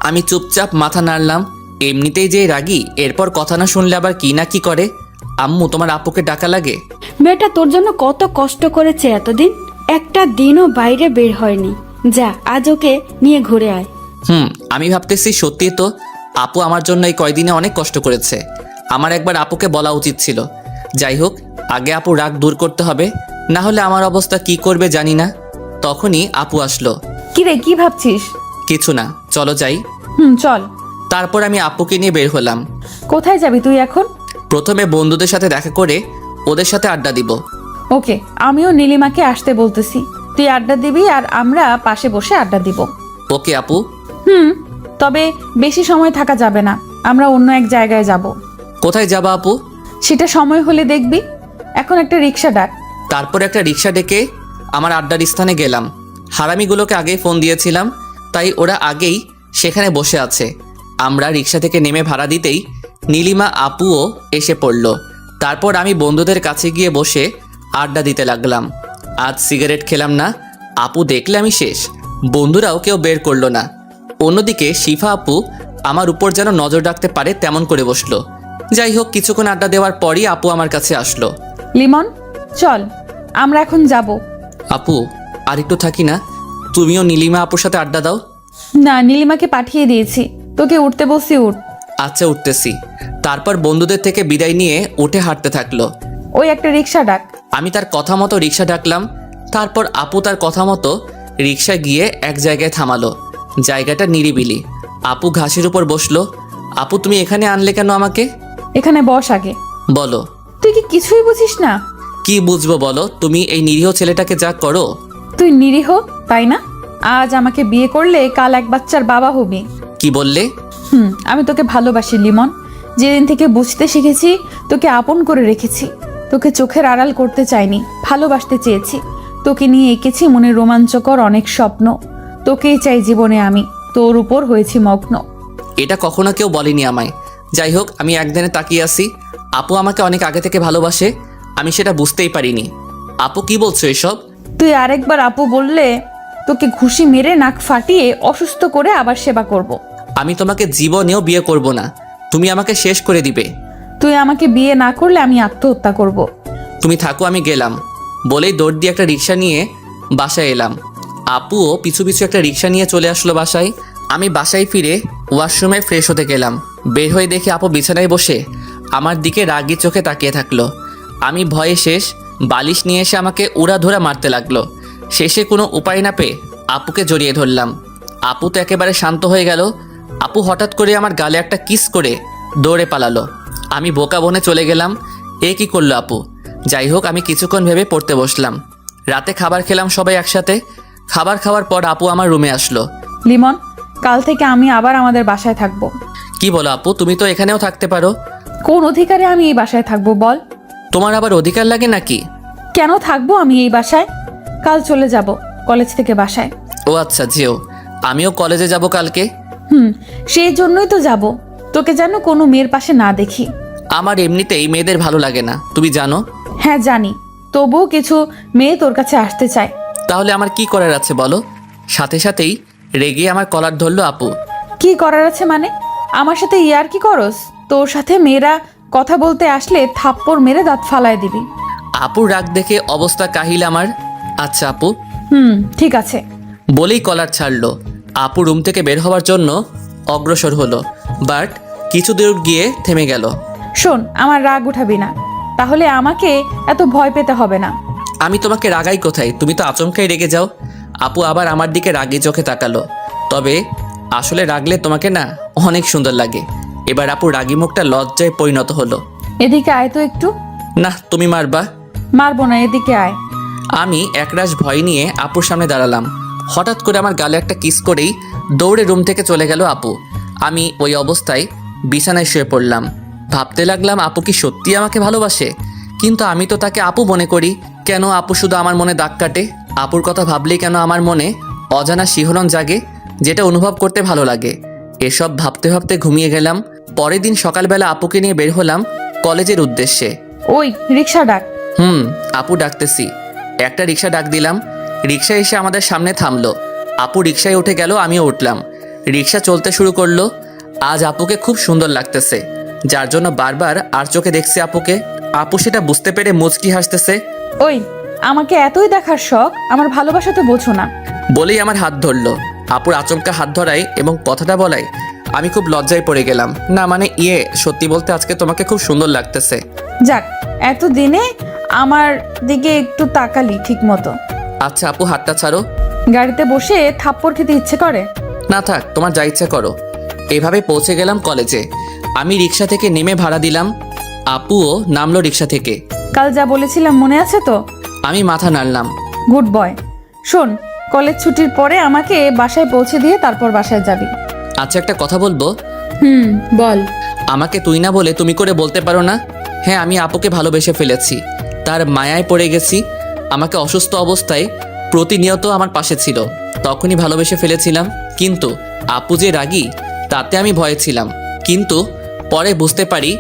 আমি চুপচাপ মাথা নাড়লাম। এমনিতেই যে রাগী, এরপর কথা না শুনলে আবার কি না কি করে। আম্মু, তোমার আপুকে ডাকা লাগে? মেয়েটা তোর জন্য কত কষ্ট করেছে এতদিন, একটা দিনও বাইরে বের হয়নি। যা, আজ ওকে নিয়ে ঘুরে আয়। আমি ভাবতেছি সত্যি তো আপু আমার জন্য এই কয়দিনে অনেক কষ্ট করেছে। আমার একবার আপুকে বলা উচিত ছিল। যাই হোক, আগে আপু রাগ দূর করতে হবে, না হলে আমার অবস্থা কি করবে জানি না। তখনই আপু আসলো। কি রে, কি ভাবছিস? কিছু না, চলো যাই। চল। তারপর আমি আপুকে নিয়ে বের হলাম। কোথায় যাবি তুই এখন? প্রথমে বন্ধুদের সাথে দেখা করে ওদের সাথে আড্ডা দিব। ওকে, আমিও নীলিমাকে আসতে বলতেছি, তুই আড্ডা দিবি আর আমরা পাশে বসে আড্ডা দিব। ওকে আপু। তবে বেশি সময় থাকা যাবে না, আমরা অন্য এক জায়গায় যাব। কোথায় যাবা আপু? সেটা সময় হলে দেখবি। এখন একটা রিক্সা ডাক। তারপর একটা রিক্সা ডেকে আমার আড্ডার স্থানে গেলাম। হারামিগুলোকে আগেই ফোন দিয়েছিলাম, তাই ওরা আগেই সেখানে বসে আছে। আমরা রিক্সা থেকে নেমে ভাড়া দিতেই নীলিমা আপুও এসে পড়ল। তারপর আমি বন্ধুদের কাছে গিয়ে বসে আড্ডা দিতে লাগলাম। আজ সিগারেট খেলাম না, আপু দেখলে আমি শেষ। বন্ধুরাও কেউ বের করলো না। অন্যদিকে শিফা আপু আমার উপর যেন নজর রাখতে পারে তেমন করে বসলো। যাই হোক, কিছুক্ষণ আড্ডা দেওয়ার পরই আপু আমার কাছে আসলো। লিমন, চল, আমরা এখন যাব। আপু, আর একটু থাকি না? তুমিও নীলিমা আপুর সাথে আড্ডা দাও। না, নীলিমাকে পাঠিয়ে দিয়েছি, তোকে উঠতে বসি, উঠ। আচ্ছা, উঠতেছি। তারপর বন্ধুদের থেকে বিদায় নিয়ে উঠে হাঁটতে থাকলো। ওই একটা রিক্সা ডাক। আমি তার কথা মতো রিক্সা ডাকলাম। তারপর আপু তার কথা মতো রিক্সা গিয়ে এক জায়গায় থামালো। জায়গাটা নিরিবিলি। আপু ঘাসের উপর বসলো। আপু, তুমি এখানে আনলে কেন আমাকে? এখানে বস আগে। বলো। তুই কি কিছুই বুঝিস না? কি বুঝবো বলো? তুমি এই নিরীহ ছেলেটাকে যা করো। তুই নিরীহ, তাই না? আজ আমাকে বিয়ে করলে কাল এক বাচ্চার বাবা হবি। কি বললে? আমি তোকে ভালোবাসি লিমন। যেদিন থেকে বুঝতে শিখেছি, তোকে আপন করে রেখেছি। তোকে চোখের আড়াল করতে চাইনি, ভালোবাসতে চেয়েছি। তোকে নিয়ে এঁকেছি মনে রোমাঞ্চকর অনেক স্বপ্ন। তোকেই চাই জীবনে আমি, তোর উপর হয়েছি মগ্ন। এটা কখনো কেউ বলেনি আমায়। যাই হোক, আমি একদিনে তাকিয়ে আসি। আপু আমাকে অনেক আগে থেকে ভালোবাসে, আমি সেটা বুঝতেই পারিনি। আপু, কি বলছো এসব? তুই আরেকবার আপু বললে তোকে ঘুষি মেরে নাক ফাটিয়ে অসুস্থ করে আবার সেবা করব। আমি তোমাকে জীবনেও বিয়ে করব না, তুমি আমাকে শেষ করে দিবে। তুই আমাকে বিয়ে না করলে আমি আত্মহত্যা করব। তুমি থাকো, আমি গেলাম। বলেই দৌড় দিয়ে একটা রিক্সা নিয়ে বাসায় এলাম। আপুও পিছু পিছু একটা রিক্সা নিয়ে চলে আসলো বাসায়। আমি বাসায় ফিরে ওয়াশরুমে ফ্রেশ হতে গেলাম। বের হয়ে দেখি আপু বিছানায় বসে আমার দিকে রাগি চোখে তাকিয়ে থাকলো। আমি ভয়ে শেষ। বালিশ নিয়ে এসে আমাকে উড়াধুরা মারতে লাগলো। শেষে কোনো উপায় না পেয়ে আপুকে জড়িয়ে ধরলাম। আপু তো একেবারে শান্ত হয়ে গেল। আপু হঠাৎ করে আমার গালে একটা কিস করে দৌড়ে পালালো। আমি বোকা বনে চলে গেলাম, এ কি করলো আপু? যাই হোক, আমি কিছুক্ষণ ভেবে পড়তে বসলাম। রাতে খাবার খেলাম সবাই একসাথে। খাবার খাওয়ার পর আপু আমার রুমে আসলো। লিমন, কাল থেকে আমি আবার আমাদের বাসায় থাকবো। কি বলো আপু? তুমি তো এখানেও থাকতে পারো। কোন অধিকারে আমি এই বাসায় থাকবো বল? তোমার আবার অধিকার লাগে নাকি? কেন থাকবো আমি এই বাসায়? কাল চলে যাব কলেজ থেকে বাসায়। ও আচ্ছা, যেও। আমিও কলেজে যাব কালকে। সেই জন্যই তো যাব, তোকে যেন কোনো মেয়ের পাশে না দেখি। আমার এমনিতেই মেয়েদের ভালো লাগে না, তুমি জানো। হ্যাঁ জানি, তবুও কিছু মেয়ে তোর কাছে আসতে চায়। তাহলে আমার কি করার আছে বলো? সাথে সাথেই রেগে আমার কলার ধরলো আপু। কি করার আছে মানে? আমার সাথে ইয়ার কি করস? তোর সাথে মেয়েরা কথা বলতে আসলে থাপ্পড় মেরে দাঁত ফালায় দিবি। আপুর রাগ দেখে অবস্থা কাহিল আমার। আচ্ছা আপু, ঠিক আছে। বলেই কলার ছাড়লো। আপু রুম থেকে বের হওয়ার জন্য অগ্রসর হলো, বাট কিছু দূর গিয়ে থেমে গেল। শোন, আমার রাগ উঠাবি না, তাহলে আমাকে এত ভয় পেতে হবে না। আমি তোমাকে রাগাই কোথায়? তুমি তো আচমকাই রেগে যাও। আপু আবার আমার দিকে রাগি চোখে তাকালো। তবে আসলে রাগলে তোমাকে না অনেক সুন্দর লাগে। এবার আপু রাগি মুখটা লজ্জায় পরিণত হলো। এদিকে আয় তো একটু। না, তুমি মারবা। মারবো না, এদিকে আয়। আমি একরাশ ভয় নিয়ে আপুর সামনে দাঁড়ালাম। হঠাৎ করে আমার গালে একটা কিস করেই দৌড়ে রুম থেকে চলে গেল আপু। আমি ওই অবস্থায় বিছানায় শুয়ে পড়লাম। ভাবতে লাগলাম আপু কি সত্যি আমাকে ভালোবাসে? কিন্তু আমি তো তাকে আপু মনে করি। কেন আপু শুধু আমার মনে দাগ কাটে? আপুর কথা ভাবলেই কেন আমার মনে অজানা শিহরণ জাগে, যেটা অনুভব করতে ভালো লাগে? এসব ভাবতে ভাবতে ঘুমিয়ে গেলাম। পরের দিন সকালবেলা আপুকে নিয়ে বের হলাম কলেজের উদ্দেশ্যে। ওই রিক্সা ডাক। আপু ডাকতেছি। একটা রিক্সা ডাক দিলাম। রিক্সা এসে আমাদের সামনে থামলো। আপু রিক্সায় উঠে গেল, আমিও উঠলাম। রিক্সা চলতে শুরু করলো। আজ আপুকে খুব সুন্দর লাগতেছে, যার জন্য বারবার আর চোখে দেখছি আপুকে। আপু সেটা বুঝতে পেরে মুচকি হাসতেছে। ওই, আমাকে এতই দেখার শখ, আমার ভালোবাসা তো বোঝো না। বলেই আমার হাত ধরলো। আপুর আচমকা হাত ধরায় এবং কথাটা বলায় আমি খুব লজ্জায় পড়ে গেলাম। না মানে সত্যি বলতে আজকে তোমাকে খুব সুন্দর লাগতেছে। যাক, এতদিনে আমার দিকে একটু তাকালি ঠিক মতো। আচ্ছা আপু, হাতটা ছাড়ো। গাড়িতে বসে থাপ্পড় খেতে ইচ্ছে করে? না থাক, তোমার যা ইচ্ছা করো। এভাবে পৌঁছে গেলাম কলেজে। আমি রিক্সা থেকে নেমে ভাড়া দিলাম। আপুও নামলো রিক্সা থেকে। কাল যা বলেছিলাম মনে আছে তো? আমি মাথা নাড়লাম। Good boy. শোন, কলেজ ছুটির পরে আমাকে বাসায় পৌঁছে দিয়ে তারপর বাসায় যাবি। আচ্ছা, একটা কথা বলবো? বল। আমাকে তুই না বলে তুমি করে বলতে পারো না? হ্যাঁ, আমি আপুকে ভালোবেসে ফেলেছি, তার মায়ায় পড়ে গেছি। আমাকে অসুস্থ অবস্থায় প্রতিনিয়ত আমার পাশে ছিল, তখনই ভালোবেসে ফেলেছিলাম। কিন্তু আপু যে রাগী, তাতে আমি ভয়ে ছিলাম। কিন্তু পরে বুঝতে পারি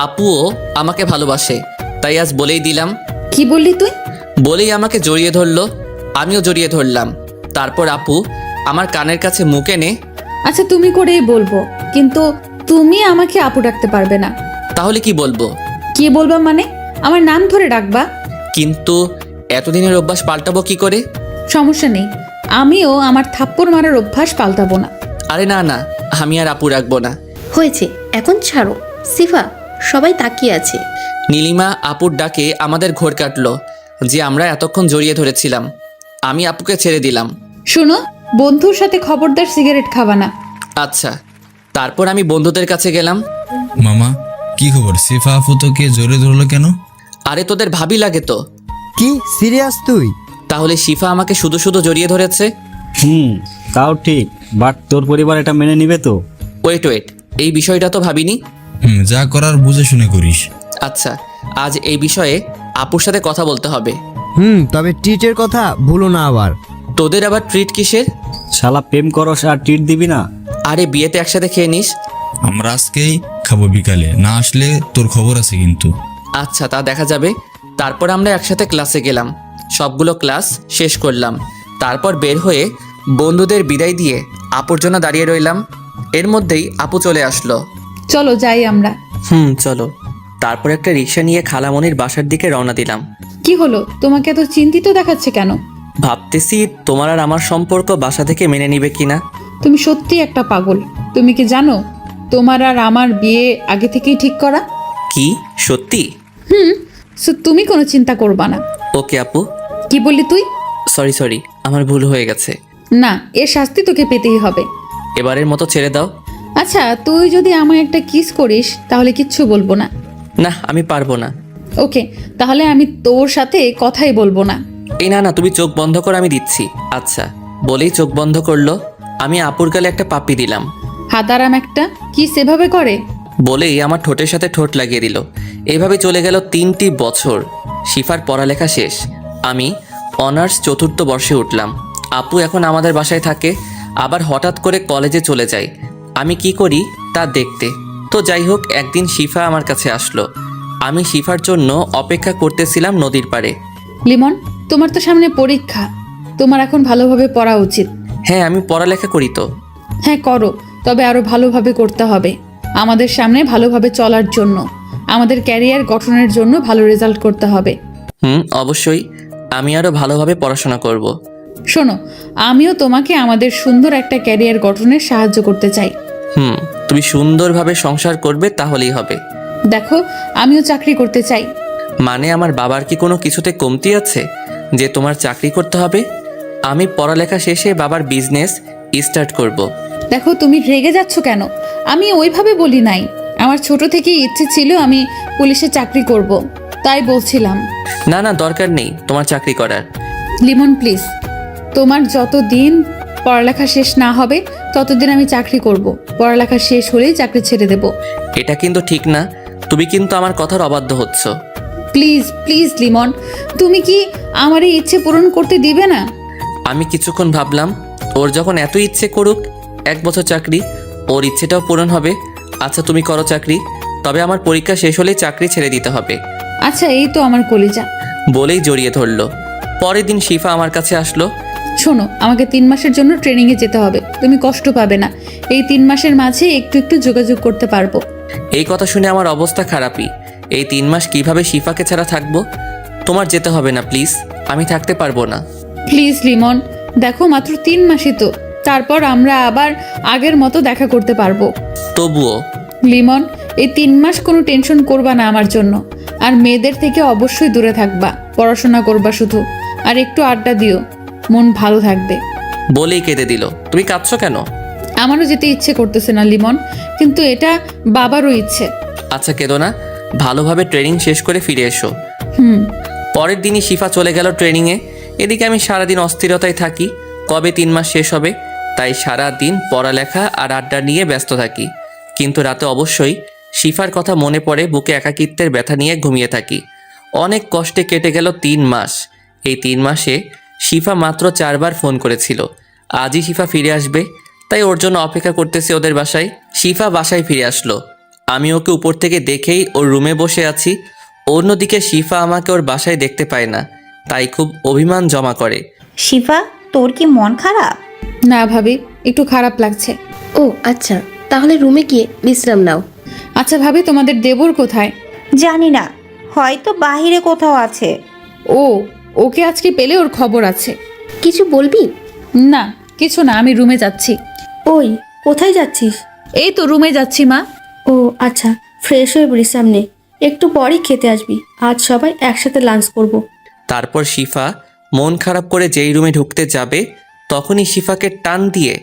আপুও আমাকে ভালোবাসে, তাই আজ বলেই দিলাম। কি বললি তুই? বলেই আমাকে জড়িয়ে ধরলো, আমিও জড়িয়ে ধরলাম। তারপর আপু আমার কানের কাছে মুখ এনে, আচ্ছা তুমি করেই বলবো, কিন্তু তুমি আমাকে আপু ডাকতে পারবে না। তাহলে কি বলবো? কি বলবা মানে? আমার নাম ধরে ডাকবা। কিন্তু এতদিনের অভ্যাস পাল্টাবো কি করে? সমস্যা নেই, আমিও আমার থাপ্পড় মারার অভ্যাস পাল্টাবো না। আরে না না, আমি আর আপু রাখবো না। হয়েছে, এখন ছাড়ো। সিফা, সবাই তাকিয়ে আছে। নীলিমা আপুর ডাকে আমাদের ঘোর কাটলো যে আমরা এতক্ষণ জড়িয়ে ধরেছিলাম। আমি আপুকে ছেড়ে দিলাম। শোনো, বন্ধুর সাথে খবরদার সিগারেট খাবা না। আচ্ছা। তারপর আমি বন্ধুদের কাছে গেলাম। মামা, কি খবর? সিফা আপু তোকে জোরে ধরলো কেন? আরে তোদের ভাবি লাগে তো। কি সিরিয়াস তুই? তাহলে শিফা আমাকে শুধু শুধু জড়িয়ে ধরেছে। তাও ঠিক, বাট তোর পরিবার এটা মেনে নিবে তো? ওয়েট, এই বিষয়টা তো ভাবিনি। যা করার বুঝে শুনে করিস। আচ্ছা, আজ এই বিষয়ে আপুর সাথে কথা বলতে হবে। তবে ট্রিটের কথা ভুলো না আবার। তোদের আবার ট্রিট কিসের? শালা প্রেম করস আর ট্রিট দিবি না? আরে বিয়েতে একসাথে খেয়ে নিস। আমরা আজকেই খাবো বিকালে, না আসলে তোর খবর আছে কিন্তু। আচ্ছা, তা দেখা যাবে। তারপর আমরা একসাথে ক্লাসে গেলাম, সবগুলো ক্লাস শেষ করলাম। তারপর বের হয়ে বন্ধুদের বিদায় দিয়ে আপুর জন্য দাঁড়িয়ে রইলাম। এর মধ্যেই আপু চলে আসলো। চলো যাই আমরা। চলো। তারপর একটা রিক্সা নিয়ে খালামণির বাসার দিকে রওনা দিলাম। কি হলো, তোমাকে এত চিন্তিত দেখাচ্ছে কেন? ভাবতেছি তোমার আর আমার সম্পর্ক বাসা থেকে মেনে নিবে কিনা। তুমি সত্যি একটা পাগল। তুমি কি জানো তোমার আর আমার বিয়ে আগে থেকেই ঠিক করা? কি সত্যি? সো তুমি কোনো চিন্তা করবা না। ওকে আপু। কি বললি তুই? সরি, আমার ভুল হয়ে গেছে। না, এর শাস্তি তোকে পেতেই হবে। এবারের মতো ছেড়ে দাও। আচ্ছা, তুই যদি আমায় একটা কিস করিস তাহলে কিচ্ছু বলবো না। না, আমি পারবো না। ওকে, তাহলে আমি তোর সাথে কথাই বলবো না। এই না, তুমি চোখ বন্ধ কর, আমি দিচ্ছি। আচ্ছা। বলেই চোখ বন্ধ করলো। আমি আপুর গালে একটা পাপ্পি দিলাম। হাদারাম একটা, কি সেভাবে করে? বলেই আমার ঠোঁটের সাথে ঠোঁট লাগিয়ে দিল। এইভাবে চলে গেল 3টি বছর। শিফার পড়ালেখা শেষ। আমি অনার্স 4র্থ বর্ষে উঠলাম। আপু এখন আমাদের বাসায় থাকে। আবার হঠাৎ করে কলেজে চলে যাই। আমি কি করি তা দেখতে। তো যাই হোক, একদিন শিফা আমার কাছে আসলো। আমি শিফার জন্য অপেক্ষা করতেছিলাম নদীর পাড়ে। লিমন, তোমার তো সামনে পরীক্ষা, তোমার এখন ভালোভাবে পড়া উচিত। হ্যাঁ, আমি পড়ালেখা করি তো। হ্যাঁ করো, তবে আরো ভালোভাবে করতে হবে। আমাদের সামনে ভালোভাবে চলার জন্য, আমাদের ক্যারিয়ার গঠনের জন্য ভালো রেজাল্ট করতে হবে। অবশ্যই আমি আরও ভালোভাবে পড়াশোনা করব। শোনো, আমিও তোমাকে আমাদের সুন্দর একটা ক্যারিয়ার গঠনে সাহায্য করতে চাই। তুমি সুন্দরভাবে সংসার করবে তাহলেই হবে। দেখো, আমিও চাকরি করতে চাই। মানে আমার বাবার কি কোনো কিছুতে কমতি আছে যে তোমার চাকরি করতে হবে? আমি পড়ালেখা শেষে বাবার বিজনেস স্টার্ট করব। দেখো, তুমি রেগে যাচ্ছ কেন? আমি ওইভাবে বলি নাই। আমার ছোট থেকেই ইচ্ছে ছিল আমি পুলিশে চাকরি করব, তাই বলছিলাম। না না, দরকার নেই তোমার চাকরি করার। লিমন প্লিজ, তোমার যতদিন পড়ালেখা শেষ না হবে ততদিন আমি চাকরি করব। পড়ালেখা শেষ হলেই চাকরি ছেড়ে দেব। এটা কিন্তু ঠিক না, তুমি কিন্তু আমার কথার অবাধ্য হচ্ছ। প্লিজ প্লিজ লিমন, তুমি কি আমার এই ইচ্ছে পূরণ করতে দিবে না? আমি কিছুক্ষণ ভাবলাম, ওর যখন এত ইচ্ছে করুক 1 বছর চাকরি, ওর ইচ্ছেটাও পূরণ হবে। আচ্ছা তুমি করো চাকরি, তবে আমার পরীক্ষা শেষ হলেই চাকরি ছেড়ে দিতে হবে। আচ্ছা, এই তো আমার কলিজা। বলেই জড়িয়ে ধরলো। পরের দিন শিফা আমার কাছে আসলো। শোনো, আমাকে 3 মাসের জন্য ট্রেনিংয়ে যেতে হবে। তুমি কষ্ট পাবে না, এই 3 মাসের মাঝে একটু একটু যোগাযোগ করতে পারবো। এই কথা শুনে আমার অবস্থা খারাপই। এই 3 মাস কিভাবে শিফাকে ছাড়া থাকবো? তোমার যেতে হবে না প্লিজ, আমি থাকতে পারবো না। প্লিজ লিমন, দেখো মাত্র 3 মাসই তো, তারপর আমরা আবার আগের মতো দেখা করতে পারবো। তবুও লিমন, এই 3 মাস কোনো টেনশন করবা না আমার জন্য। আর মেয়েদের থেকে অবশ্যই দূরে থাকবা, পড়াশোনা করবা শুধু, আর একটু আড্ডা দিও, মন ভালো থাকবে। বলেই কেঁদে দিল। তুমি কাঁদছো কেন? আমারও যেতে ইচ্ছে করতেছে না লিমন, কিন্তু এটা বাবারও ইচ্ছে। আচ্ছা কেঁদো না, ভালোভাবে ট্রেনিং শেষ করে ফিরে এসো। পরের দিনই শিফা চলে গেল ট্রেনিংয়ে। এদিকে আমি সারাদিন অস্থিরতায় থাকি, কবে 3 মাস শেষ হবে। তাই সারা দিন পড়ালেখা আর আড্ডা নিয়ে ব্যস্ত থাকি। কিন্তু রাতে অবশ্যই শিফার কথা মনে পড়ে, বুকে একাকিত্বের ব্যথা নিয়ে ঘুমিয়ে থাকি। অনেক কষ্টে কেটে গেল 3 মাস। এই 3 মাসে শিফা মাত্র 4 বার ফোন করেছিল। আজই শিফা ফিরে আসবে, তাই ওর জন্য অপেক্ষা করতেছি ওদের বাসায়। শিফা বাসায় ফিরে আসলো। আমি ওকে উপর থেকে দেখেই ওর রুমে বসে আছি। অন্যদিকে শিফা আমাকে ওর বাসায় দেখতে পায় না, তাই খুব অভিমান জমা করে। শিফা, তোর কি মন খারাপ? না ভাবি, একটু খারাপ লাগছে। ও আচ্ছা, তাহলে রুমে গিয়ে বিশ্রাম নাও। আচ্ছা ভাবি, তোমাদের দেবর কোথায়? জানি না, হয়তো বাহিরে কোথাও আছে। ও, ওকে আজকে পেলে ওর খবর আছে। কিছু বলবি? না কিছু না, আমি রুমে যাচ্ছি। ওই, কোথায় যাচ্ছিস? এই তো রুমে যাচ্ছি মা। ও আচ্ছা, ফ্রেশ হয়ে বিশ্রাম নে, একটু পরই খেতে আসবি। আজ সবাই একসাথে লাঞ্চ করব। তারপর শিফা মন খারাপ করে যেই রুমে ঢুকতে যাবে, তখনই শিফাকে টান দিয়ে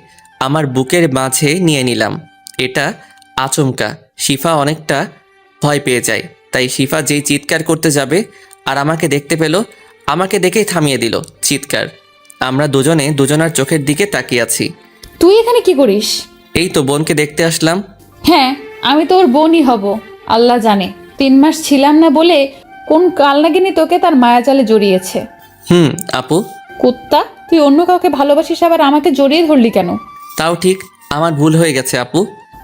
আমার বুকের মাঝে নিয়ে নিলাম। এটা আচমকা, শিফা অনেকটা ভয় পেয়ে যায়। তাই শিফা যেই চিৎকার করতে যাবে আর আমাকে দেখতে পেল, আমাকে দেখেই থামিয়ে দিল চিৎকার। আমরা দুজনে দুজনার চোখের দিকে তাকিয়ে আছি। তুই এখানে কি করিস? এই তো বোনকে দেখতে আসলাম। হ্যাঁ, আমি তোর বোনই হব। আল্লাহ জানে 3 মাস ছিলাম না বলে কোন কালনাগিনী তোকে তার মায়াজালে জড়িয়েছে। আপু। কুত্তা, তুই অন্য কাউকে ভালোবাসিস, আবার আমাকে জড়িয়ে ধরলি কেন? তাও ঠিক, আমার ভুল হয়ে গেছে আপু।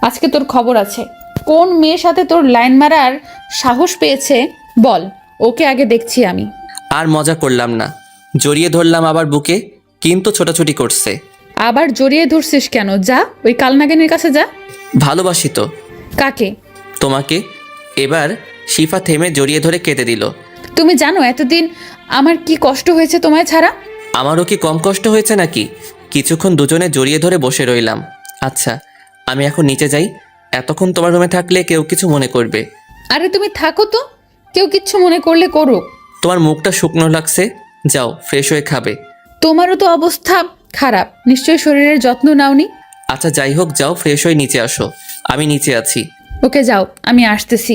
আজকে তোর খবর আছে। কোন মেয়ের সাথে তোর লাইন মারার সাহস পেয়েছে বল, ওকে আগে দেখছি আমি। আর মজা করলাম না, জড়িয়ে ধরলাম আবার বুকে, কিন্তু ছোটাছুটি করছে। আবার জড়িয়ে ধরছিস কেন? যা ওই কালনাগিনীর কাছে যা। ভালোবাসি তো। কাকে? তোমাকে। এবার শিফা থেমে জড়িয়ে ধরে কেঁদে দিল। তুমি জানো এতদিন আমার কি কষ্ট হয়েছে তোমায় ছাড়া? আমারও কি কম কষ্ট হয়েছে নাকি? কিছুক্ষণ দুজনে জড়িয়ে ধরে বসে রইলাম। আচ্ছা আমি এখন নিচে যাই, এতক্ষণ তোমার রুমে থাকলে কেউ কিছু মনে করবে। আরে তুমি থাকো তো, কেউ কিচ্ছু মনে করলে করুক। তোমার মুখটা শুকনো লাগছে, যাও ফ্রেশ হয়ে খাবে। তোমারও তো অবস্থা খারাপ, নিশ্চয়ই শরীরের যত্ন নাওনি। আচ্ছা যাই হোক, যাও ফ্রেশ হয়ে নিচে আসো, আমি নিচে আছি। ওকে যাও, আমি আসতেছি।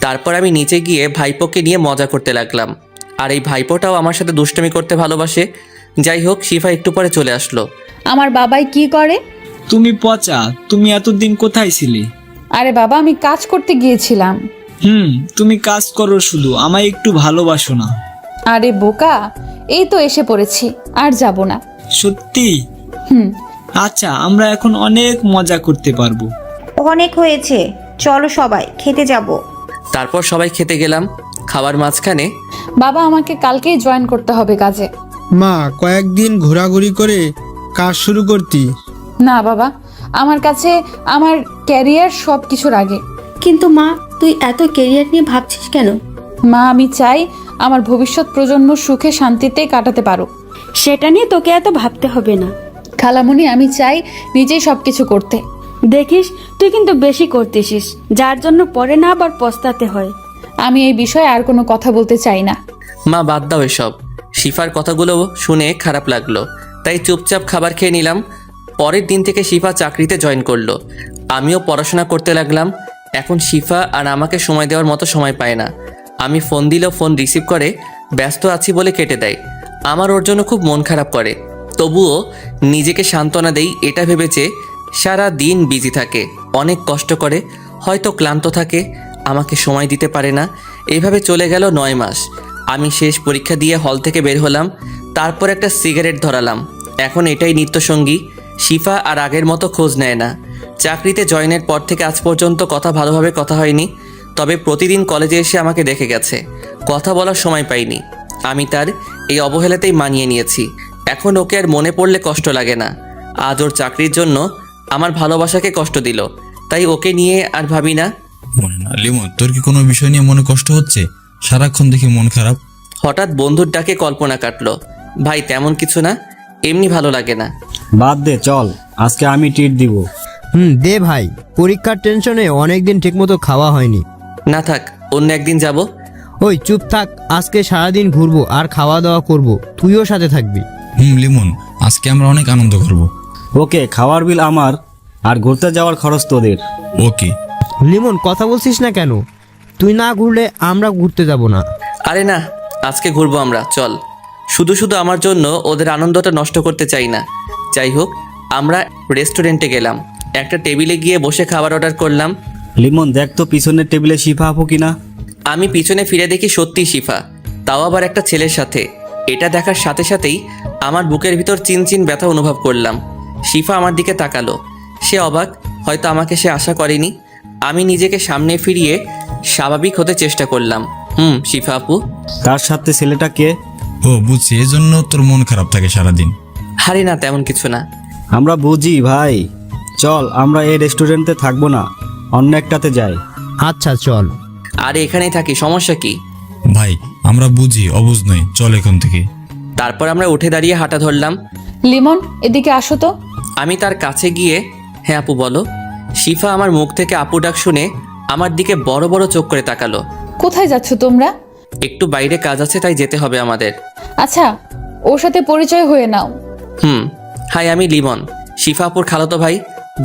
তারপর আমি নিচে গিয়ে ভাইপোকে নিয়ে মজা করতে লাগলাম। আর এই ভাইপোটাও আমার সাথে দুষ্টুমি করতে ভালোবাসে। যাই হোক, শিফা একটু পরে চলে আসলো। আমার বাবাই কি করে? তুমি পচা, তুমি এতদিন কোথায় ছিলে? আরে বাবা, আমি কাজ করতে গিয়েছিলাম। তুমি কাজ করো শুধু, আমায় একটু ভালোবাসো না? আরে বোকা, এই তো এসে পড়েছি, আর যাব না। সত্যি? আচ্ছা, আমরা এখন অনেক মজা করতে পারবো। অনেক হয়েছে, চলো সবাই খেতে যাব। তারপর সবাই খেতে গেলাম। খাবার মাঝখানে বাবা আমাকে কালকেই জয়েন করতে হবে কাজে। মা, কয়েকদিন ঘোরাঘুরি করে কাজ শুরু করতি। না বাবা, আমার কাছে আমার ক্যারিয়ার সব কিছুর আগে। কিন্তু মা, তুই এত কেরিয়ার নিয়ে ভাবছিস কেন? মা, আমি চাই আমার ভবিষ্যৎ প্রজন্ম সুখে শান্তিতে কাটাতে পারুক। সেটা নিয়ে তোকে এত ভাবতে হবে না। খালামণি, আমি চাই নিজেই সবকিছু করতে। দেখিস, তুই কিন্তু বেশি করতেছিস, যার জন্য পরে না আবার পস্তাতে হয়। আমি এই বিষয়ে আর কোনো কথা বলতে চাই না। মা বাদ দাও এসব। শিফার কথাগুলো শুনে খারাপ লাগলো, তাই চুপচাপ খাবার খেয়ে নিলাম। পরের দিন থেকে শিফা চাকরিতে জয়েন করলো, আমিও পড়াশোনা করতে লাগলাম। এখন শিফা আর আমাকে সময় দেওয়ার মতো সময় পায় না। আমি ফোন দিলেও ফোন রিসিভ করে ব্যস্ত আছি বলে কেটে দেয়। আমার ওর জন্য খুব মন খারাপ করে, তবুও নিজেকে সান্ত্বনা দেই এটা ভেবেছে সারা দিন বিজি থাকে, অনেক কষ্ট করে, হয়তো ক্লান্ত থাকে, আমাকে সময় দিতে পারে না। এভাবে চলে গেল 9 মাস। আমি শেষ পরীক্ষা দিয়ে হল থেকে বের হলাম, তারপর একটা সিগারেট ধরালাম। এখন এটাই নিত্যসঙ্গী। শিফা আর আগের মতো খোঁজ নেয় না। চাকরিতে জয়েনের পর থেকে আজ পর্যন্ত ভালোভাবে কথা হয়নি, তবে প্রতিদিন কলেজে এসে আমাকে দেখে গেছে। কথা বলার সময় পাইনি। আমি তার এই অবহেলাতেই মানিয়ে নিয়েছি। এখন ওকে আর মনে পড়লে কষ্ট লাগে না। আজ ওর চাকরির জন্য আমার ভালোবাসাকে কষ্ট দিল, তাই ওকে নিয়ে আর ভাবি না। মনে না লিমন, তোর কি কোনো বিষয় নিয়ে মনে কষ্ট হচ্ছে? সারাক্ষণ দেখে মন খারাপ। হঠাৎ বন্ধুর ডাকে কল্পনা কাটলো। ভাই তেমন কিছু না, এমনি ভালো লাগে না। বাদ দে, চল আজকে আমি ট্রিট দিব। দে ভাই, পরীক্ষার টেনশনে অনেকদিন ঠিকমতো খাওয়া হয়নি। না থাক, অন্য একদিন যাব। ওই চুপ থাক, আজকে সারাদিন ঘুরবো আর খাওয়া দাওয়া করব, তুইও সাথে থাকবি। লিমন, আজকে আমরা অনেক আনন্দ করব। ওকে, খাওয়ার বিল আমার আর ঘুরতে যাওয়ার খরচ তোদের। ওকে। লিমন, কথা বলছিস না কেন? তুই না ঘুরলে আমরা ঘুরতে যাব না। আরে না, আজকে ঘুরবো আমরা, চল। শুধু শুধু আমার জন্য ওদের আনন্দটা নষ্ট করতে চাই না। যাই হোক, আমরা রেস্টুরেন্টে গেলাম। একটা টেবিলে গিয়ে বসে খাবার অর্ডার করলাম। লিমন, দেখ তো পিছনের টেবিলে শিফা আপু কিনা। আমি পিছনে ফিরে দেখি সত্যি শিফা, তাও আবার একটা ছেলের সাথে। এটা দেখার সাথে সাথেই আমার বুকের ভিতর চিনচিন ব্যথা অনুভব করলাম। শিফা আমার দিকে তাকালো। সে অবাক, হয়তো আমাকে সে আশা করেনি। আমি নিজেকে সামনে ফিরিয়ে স্বাভাবিক হতে চেষ্টা করলাম। শিফা আপু। তার সাথে ছেলেটা কে? ও বুঝছি, এজন্য তোর মন খারাপ থাকে সারাদিন। হারে না, তেমন কিছু না। আমরা বুঝি ভাই, চল আমরা এই রেস্টুরেন্টে থাকবো না, অন্য একটাতে যাই। আচ্ছা চল। আরে এখানেই থাকি, সমস্যা কি? ভাই আমরা বুঝি, অবুঝ নই, চল এখান থেকে। তারপর আমরা উঠে দাঁড়িয়ে হাঁটা ধরলাম। লিমন, এদিকে আসো তো। আমি তার কাছে গিয়ে, হ্যাঁ আপু বলো। শিফা আমার মুখ থেকে আপু ডাক শুনে আমার দিকে বড় বড় চোখ করে তাকালো। কোথায় যাচ্ছ তোমরা? একটু বাইরে কাজ আছে, তাই যেতে হবে আমাদের। আচ্ছা, ওর সাথে পরিচয় হয়ে নাও। হাই, আমি লিমন, শিফা আপুর খালাতো ভাই।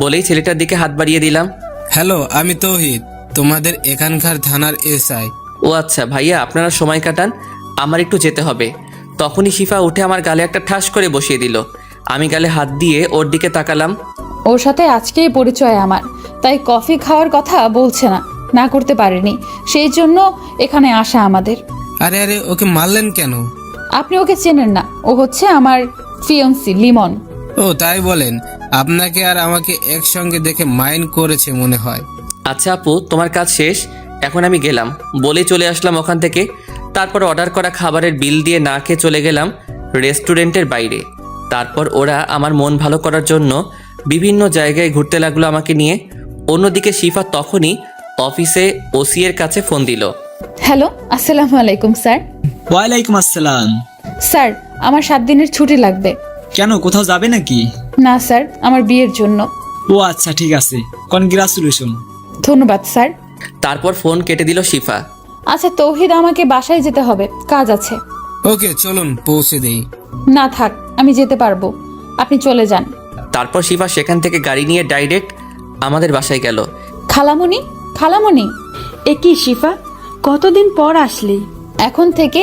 বলেই ছেলেটার দিকে হাত বাড়িয়ে দিলাম। হ্যালো, আমি তৌহিদ, তোমাদের এখানকার থানার এসআই। ও আচ্ছা ভাইয়া, আপনারা সময় কাটান, আমার একটু যেতে হবে। তখনই শিফা উঠে আমার গালে একটা ঠাস করে বসিয়ে দিল। আমি গালে হাত দিয়ে ওর দিকে তাকালাম। ওর সাথে আজকেই পরিচয় আমার, তাই কফি খাওয়ার কথা বলছে না, না করতে পারেনি, সেই জন্য এখানে আসা আমাদের। আরে আরে, ওকে মারলেন কেন? আপনি ওকে চেনেন না, ও হচ্ছে আমার ফিয়ন্সি লিমন। ও তাই বলেন? আপনাকে আর আমাকে একসঙ্গে দেখে মাইন্ড করেছে মনে হয়। আচ্ছা আপু, তোমার কাজ শেষ, এখন আমি গেলাম। বলে চলে আসলাম ওখান থেকে। তারপর অর্ডার করা খাবারের বিল দিয়ে না খেয়ে চলে গেলাম রেস্টুরেন্টের বাইরে। তারপর ওরা আমার মন ভালো করার জন্য বিভিন্ন জায়গায় ঘুরতে লাগলো আমাকে নিয়ে। অন্যদিকে শিফা তখনই অফিসে ওসি এর কাছে ফোন দিল। হ্যালো, আসসালামু আলাইকুম স্যার। ওয়ালাইকুম আসসালাম। স্যার, আমার 7 দিনের ছুটি লাগবে। কেন, কোথাও যাবে নাকি? না স্যার, আমার বিয়ের জন্য। ও আচ্ছা, ঠিক আছে, কনগ্রাচুলেশন। ধন্যবাদ স্যার। তারপর ফোন কেটে দিল শিফা। আচ্ছা তৌহিদ, আমাকে বাসায় যেতে হবে, কাজ আছে। ওকে চলুন পৌঁছে দেই। না থাক, আমি যেতে পারবো, আপনি চলে যান। তারপর শিফা সেখান থেকে গাড়ি নিয়ে ডাইরেক্ট আমাদের বাসায় গেল। খালামণি, খালামণি। এ কি শিফা, কতদিন পর আসলি? এখন থেকে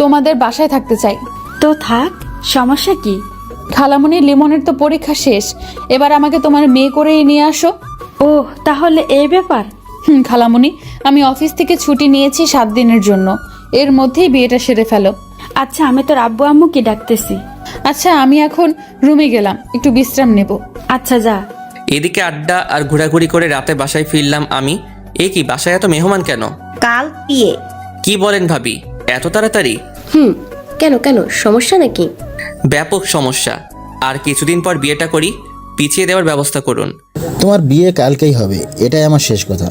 তোমাদের বাসায় থাকতে চাই। তো থাক, সমস্যা কি? খালামণি, লিমনের তো পরীক্ষা শেষ, এবার আমাকে তোমার মেয়ে করেই নিয়ে আসো। ও তাহলে এই ব্যাপার? খালামণি, আমি অফিস থেকে ছুটি নিয়েছি 7 দিনের জন্য, এর মধ্যেই বিয়েটা সেরে ফেলো। আচ্ছা, আমি তোর আব্বু আম্মুকে ডাকতেছি। আচ্ছা আমি এখন রুমে গেলাম, একটু বিশ্রাম নেব। আচ্ছা যা। এদিকে আড্ডা আর ঘোরাঘুরি করে রাতে বাসায় ফিরলাম আমি। এ কি, বাসায় এত মেহমান কেন? কাল বিয়ে। কি বলেন ভাবি, এত তাড়াতাড়ি? কেন কেন সমস্যা নাকি? ব্যাপক সমস্যা। আর কিছুদিন পর বিয়েটা করি, পিছিয়ে দেওয়ার ব্যবস্থা করুন। তোমার বিয়ে কালকেই হবে, এটাই আমার শেষ কথা।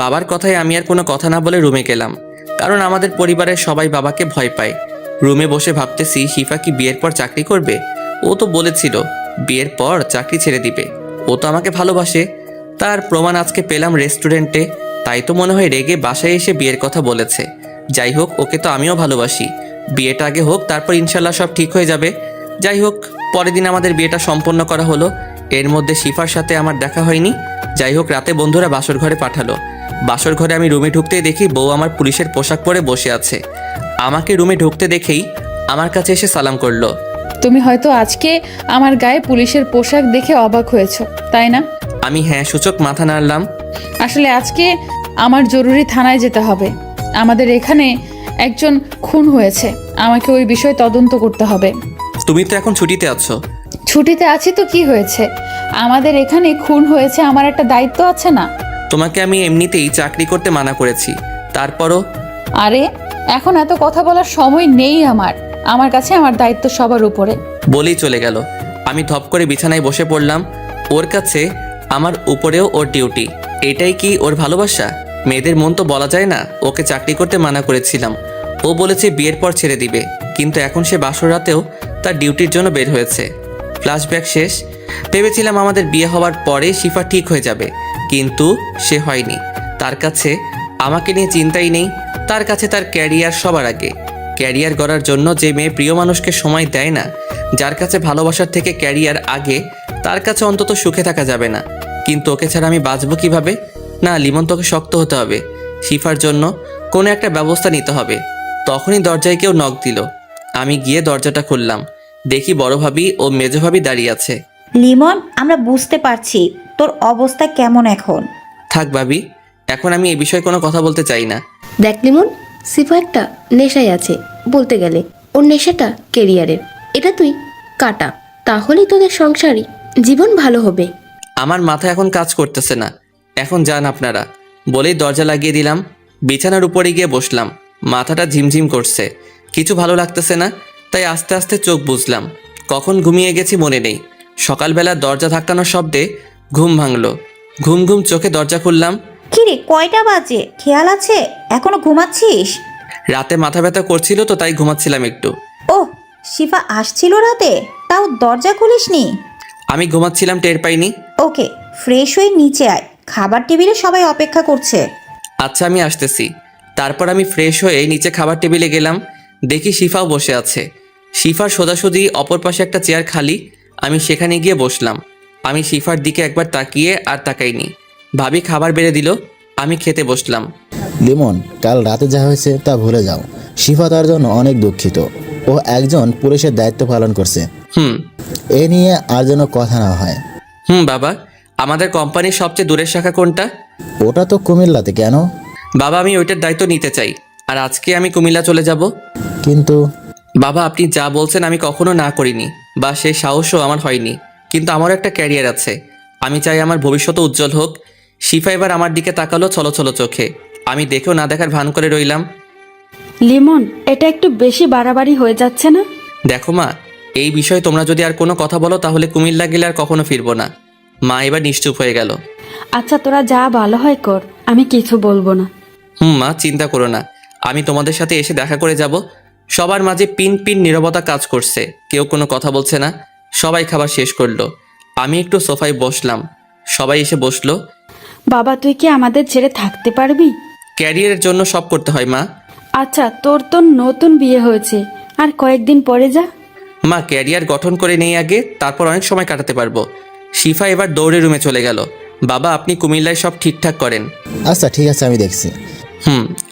বাবার কথায় আমি আর কোনো কথা না বলে রুমে গেলাম, কারণ আমাদের পরিবারের সবাই বাবাকে ভয় পায়। রুমে বসে ভাবতেছি শিফা কি বিয়ের পর চাকরি করবে? ও তো বলেছিল বিয়ের পর চাকরি ছেড়ে দিবে। ও তো আমাকে ভালোবাসে, তার প্রমাণ আজকে পেলাম রেস্টুরেন্টে। তাই তো মনে হয় রেগে বাসায় এসে বিয়ের কথা বলেছে। যাই হোক, ওকে তো আমিও ভালোবাসি। বিয়েটা আগে হোক, তারপর ইনশাল্লাহ সব ঠিক হয়ে যাবে। যাই হোক, পরের দিন আমাদের বিয়েটা সম্পন্ন করা হলো। এর মধ্যে শিফার সাথে আমার দেখা হয়নি। যাই হোক, রাতে বন্ধুরা বাসর ঘরে পাঠালো। বাসর ঘরে আমি রুমে ঢুকতেই দেখি বউ আমার পুলিশের পোশাক পরে বসে আছে। আমাকে রুমে ঢুকতে দেখেই আমার কাছে এসে সালাম করলো। তুমি হয়তো আজকে আমার গায়ে পুলিশের পোশাক দেখে অবাক হয়েছো, তাই না? আমি হ্যাঁ সূচক মাথা নাড়লাম। আসলে আজকে আমার জরুরি থানায় যেতে হবে। আমাদের এখানে একজন খুন হয়েছে, আমাকে ওই বিষয়ে তদন্ত করতে হবে। তুমি তো এখন ছুটিতে আছো। ছুটিতে আছি তো কি হয়েছে? আমাদের এখানে খুন হয়েছে, আমার একটা দায়িত্ব আছে না? তোমাকে আমি এমনিতেই চাকরি করতে মানা করেছি, তারপরও? আরে এখন এত কথা বলার সময় নেই আমার কাছে আমার দায়িত্ব সবার উপরে। বলেই চলে গেল। আমি ধপ করে বিছানায় বসে পড়লাম। ওর কাছে আমার উপরেও ওর ডিউটি। এটাই কি ওর ভালোবাসা? মেয়েদের মন তো বলা যায় না। ওকে চাকরি করতে মানা করেছিলাম, ও বলেছে বিয়ের পর ছেড়ে দিবে, কিন্তু এখন সে বাসর রাতেও তার ডিউটির জন্য বের হয়েছে। ফ্ল্যাশব্যাক শেষ। ভেবেছিলাম আমাদের বিয়ে হওয়ার পরে শিফা ঠিক হয়ে যাবে, কিন্তু সে হয়নি। তার কাছে আমাকে নিয়ে চিন্তাই নেই। তার কাছে তার ক্যারিয়ার সবার আগে। ক্যারিয়ার গড়ার জন্য যে মেয়ে প্রিয় মানুষকে সময় দেয় না, যার কাছে ভালোবাসার থেকে ক্যারিয়ার আগে, তার কাছে অন্তত সুখে থাকা যাবে না। কিন্তু ওকে ছাড়া আমি বাঁচবো কিভাবে? না, লিমন, তোকে শক্ত হতে হবে। শিফার জন্য কোনো একটা ব্যবস্থা নিতে হবে। তখনই দরজায় কেউ নক দিল। আমি গিয়ে দরজাটা খুললাম। দেখি বড় ভাবি ও মেজো ভাবি দাঁড়িয়ে আছে। লিমন, আমরা বুঝতে পারছি তোর অবস্থা কেমন এখন। থাক ভাবি, এখন আমি এই বিষয়ে কোনো কথা বলতে চাই না। দেখ লিমন, সিফা একটা নেশায় আছে, বলতে গেলে ওর নেশাটা কেরিয়ারের। এটা তুই কাটা, তাহলেই তোদের সংসারই জীবন ভালো হবে। আমার মাথা এখন কাজ করতেছে না, এখন যান আপনারা, বলেই দরজা লাগিয়ে দিলাম। বিছানার উপরে গিয়ে বসলাম। মাথাটা ঝিমঝিম করছে, কিছু ভালো লাগতেছে না। তাই আস্তে আস্তে চোখ বুঝলাম। কখন ঘুমিয়ে গেছি মনে নেই। সকালবেলা দরজা ধাক্কানোর শব্দে ঘুম ভাঙলো। ঘুম ঘুম চোখে দরজা খুললাম। কিরে, কয়টা বাজে খেয়াল আছে? এখনো ঘুমাচ্ছিস? রাতে মাথা ব্যথা করছিল তো, তাই ঘুমাচ্ছিলাম একটু। ওহ, শিফা আসছিল রাতে, তাও দরজা খুলিসনি? আমি ঘুমাচ্ছিলাম, টের পাইনি। ওকে, ফ্রেশ হয়ে নিচে আয়, খাবার টেবিলে সবাই অপেক্ষা করছে। আচ্ছা, আমি আসতেছি। তারপর আমি ফ্রেশ হয়ে নিচে খাবার টেবিলে গেলাম। দেখি শিফাও বসে আছে। শিফার সোজাসুজি অপর পাশে একটা চেয়ার খালি। আমি সেখানে গিয়ে বসলাম। আমি শিফার দিকে একবার তাকিয়ে আর তাকাইনি। ভাবি খাবার বেড়ে দিল, আমি খেতে বসলাম। লিমন, কাল রাতে যা হয়েছে তা ভুলে যাও। শিফা তার জন্য অনেক দুঃখিত। ও একজন পুলিশের দায়িত্ব পালন করছে। এ নিয়ে আর যেন কথা না হয়। বাবা, আমাদের কোম্পানির সবচেয়ে দূরের শাখা কোনটা? ওটা তো কুমিল্লাতে। কেন? বাবা, আমি ওইটার দায়িত্ব নিতে চাই, আর আজকে আমি কুমিল্লা চলে যাব। কিন্তু বাবা, আপনি যা বলছেন আমি কখনো না করিনি, বা সেই সাহসও আমার হয়নি। কিন্তু আমারও একটা ক্যারিয়ার আছে। আমি চাই আমার ভবিষ্যৎ উজ্জ্বল হোক। শিফা এবার আমার দিকে তাকালো ছলো ছলো চোখে। আমি দেখেও না দেখার ভান করে রইলাম। লিমন, এটা একটু বেশি বাড়াবাড়ি হয়ে যাচ্ছে না? দেখো মা, এই বিষয়ে তোমরা যদি আর কোনো কথা বলো তাহলে কুমিল্লা গেলে আর কখনো ফিরবো না। মা এবার নিশ্চুপ হয়ে গেল। আচ্ছা, তোরা যা ভালো হয় কর, আমি কিছু বলবো না। মা, চিন্তা করো না, আমি তোমাদের সাথে এসে দেখা করে যাব। সবার মাঝে পিন পিন নীরবতা কাজ করছে, কেউ কোনো কথা বলছে না। সবাই খাবার শেষ করলো। আমি একটু সোফায় বসলাম, সবাই এসে বসলো। বাবা, তুই কি আমাদের ছেড়ে থাকতে পারবি? ক্যারিয়ারের জন্য সব করতে হয় মা। আচ্ছা, তোর তো নতুন বিয়ে হয়েছে, আর কয়েকদিন পরে যা। মা, ক্যারিয়ার গঠন করে নেই আগে, তারপর অনেক সময় কাটাতে পারবো। শিফা এবার দৌড়ে রুমে চলে গেল। বাবা, আপনি কুমিল্লায় সব ঠিকঠাক করেন। আচ্ছা ঠিক আছে, আমি দেখছি।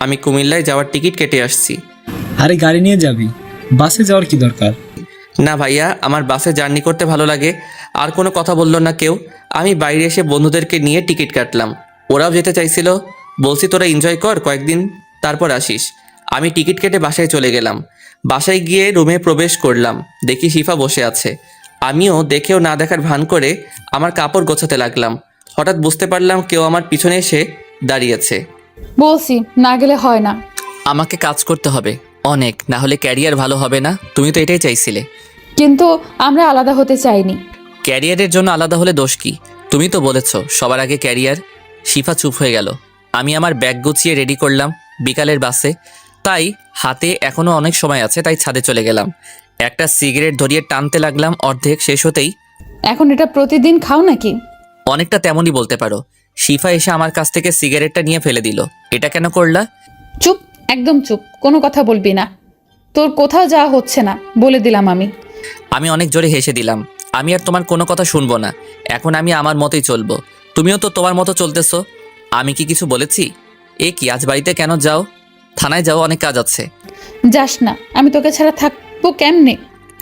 আমি কুমিল্লায় যাওয়ার টিকিট কেটে আসছি। আরে গাড়ি নিয়ে যাবি, বাসে যাওয়ার কি দরকার? না ভাইয়া, আমার বাসে জার্নি করতে ভালো লাগে। আর কোনো কথা বললো না কেউ। আমি বাইরে এসে বন্ধুদেরকে নিয়ে টিকিট কাটলাম। ওরাও যেতে চাইছিল। বলছি তোরা এনজয় কর কয়েকদিন, তারপর আসিস। আমি টিকিট কেটে বাসায় চলে গেলাম। বাসায় গিয়ে রুমে প্রবেশ করলাম, দেখি শিফা বসে আছে। আমিও দেখেও না দেখার ভান করে আমার কাপড় গোছাতে লাগলাম। হঠাৎ বুঝতে পারলাম কেউ আমার পিছনে এসে দাঁড়িয়েছে। বলছি না গেলে হয় না। আমাকে কাজ করতে হবে অনেক, না হলে ক্যারিয়ার ভালো হবে না। তুমি তো এটাই চাইছিলে। কিন্তু আমরা আলাদা হতে চাইনি। ক্যারিয়ারের জন্য আলাদা হলে দোষ কি? তুমি তো বলেছ সবার আগে ক্যারিয়ার। শিফা চুপ হয়ে গেল। আমি আমার ব্যাগ গুছিয়ে রেডি করলাম বিকালের বাসে, তাই হাতে এখনও অনেক সময় আছে, তাই ছাদে চলে গেলাম। একটা সিগারেট ধরিয়ে টানতে লাগলাম, অর্ধেক শেষ হতেই এখন এটা প্রতিদিন খাও নাকি? অনেকটা তেমনই বলতে পারো। শিফা এসে আমার কাছ থেকে সিগারেটটা নিয়ে ফেলে দিল। এটা কেন করলা? চুপ, একদম চুপ, কোনো কথা বলবি না। তোর কোথাও যাওয়া হচ্ছে না বলে দিলাম আমি। আমি অনেক জোরে হেসে দিলাম। আমি আর তোমার কোনো কথা শুনবো না। এখন আমি আমার মতোই চলবো, তুমিও তো তোমার মতো চলতেছো। আমি কি কিছু বলেছি? এ কি, আজ বাড়িতে কেন যাও? থানায় যাও, অনেক কাজ আছে। যাস না, আমি তোকে ছাড়া থাকবো কেমনে?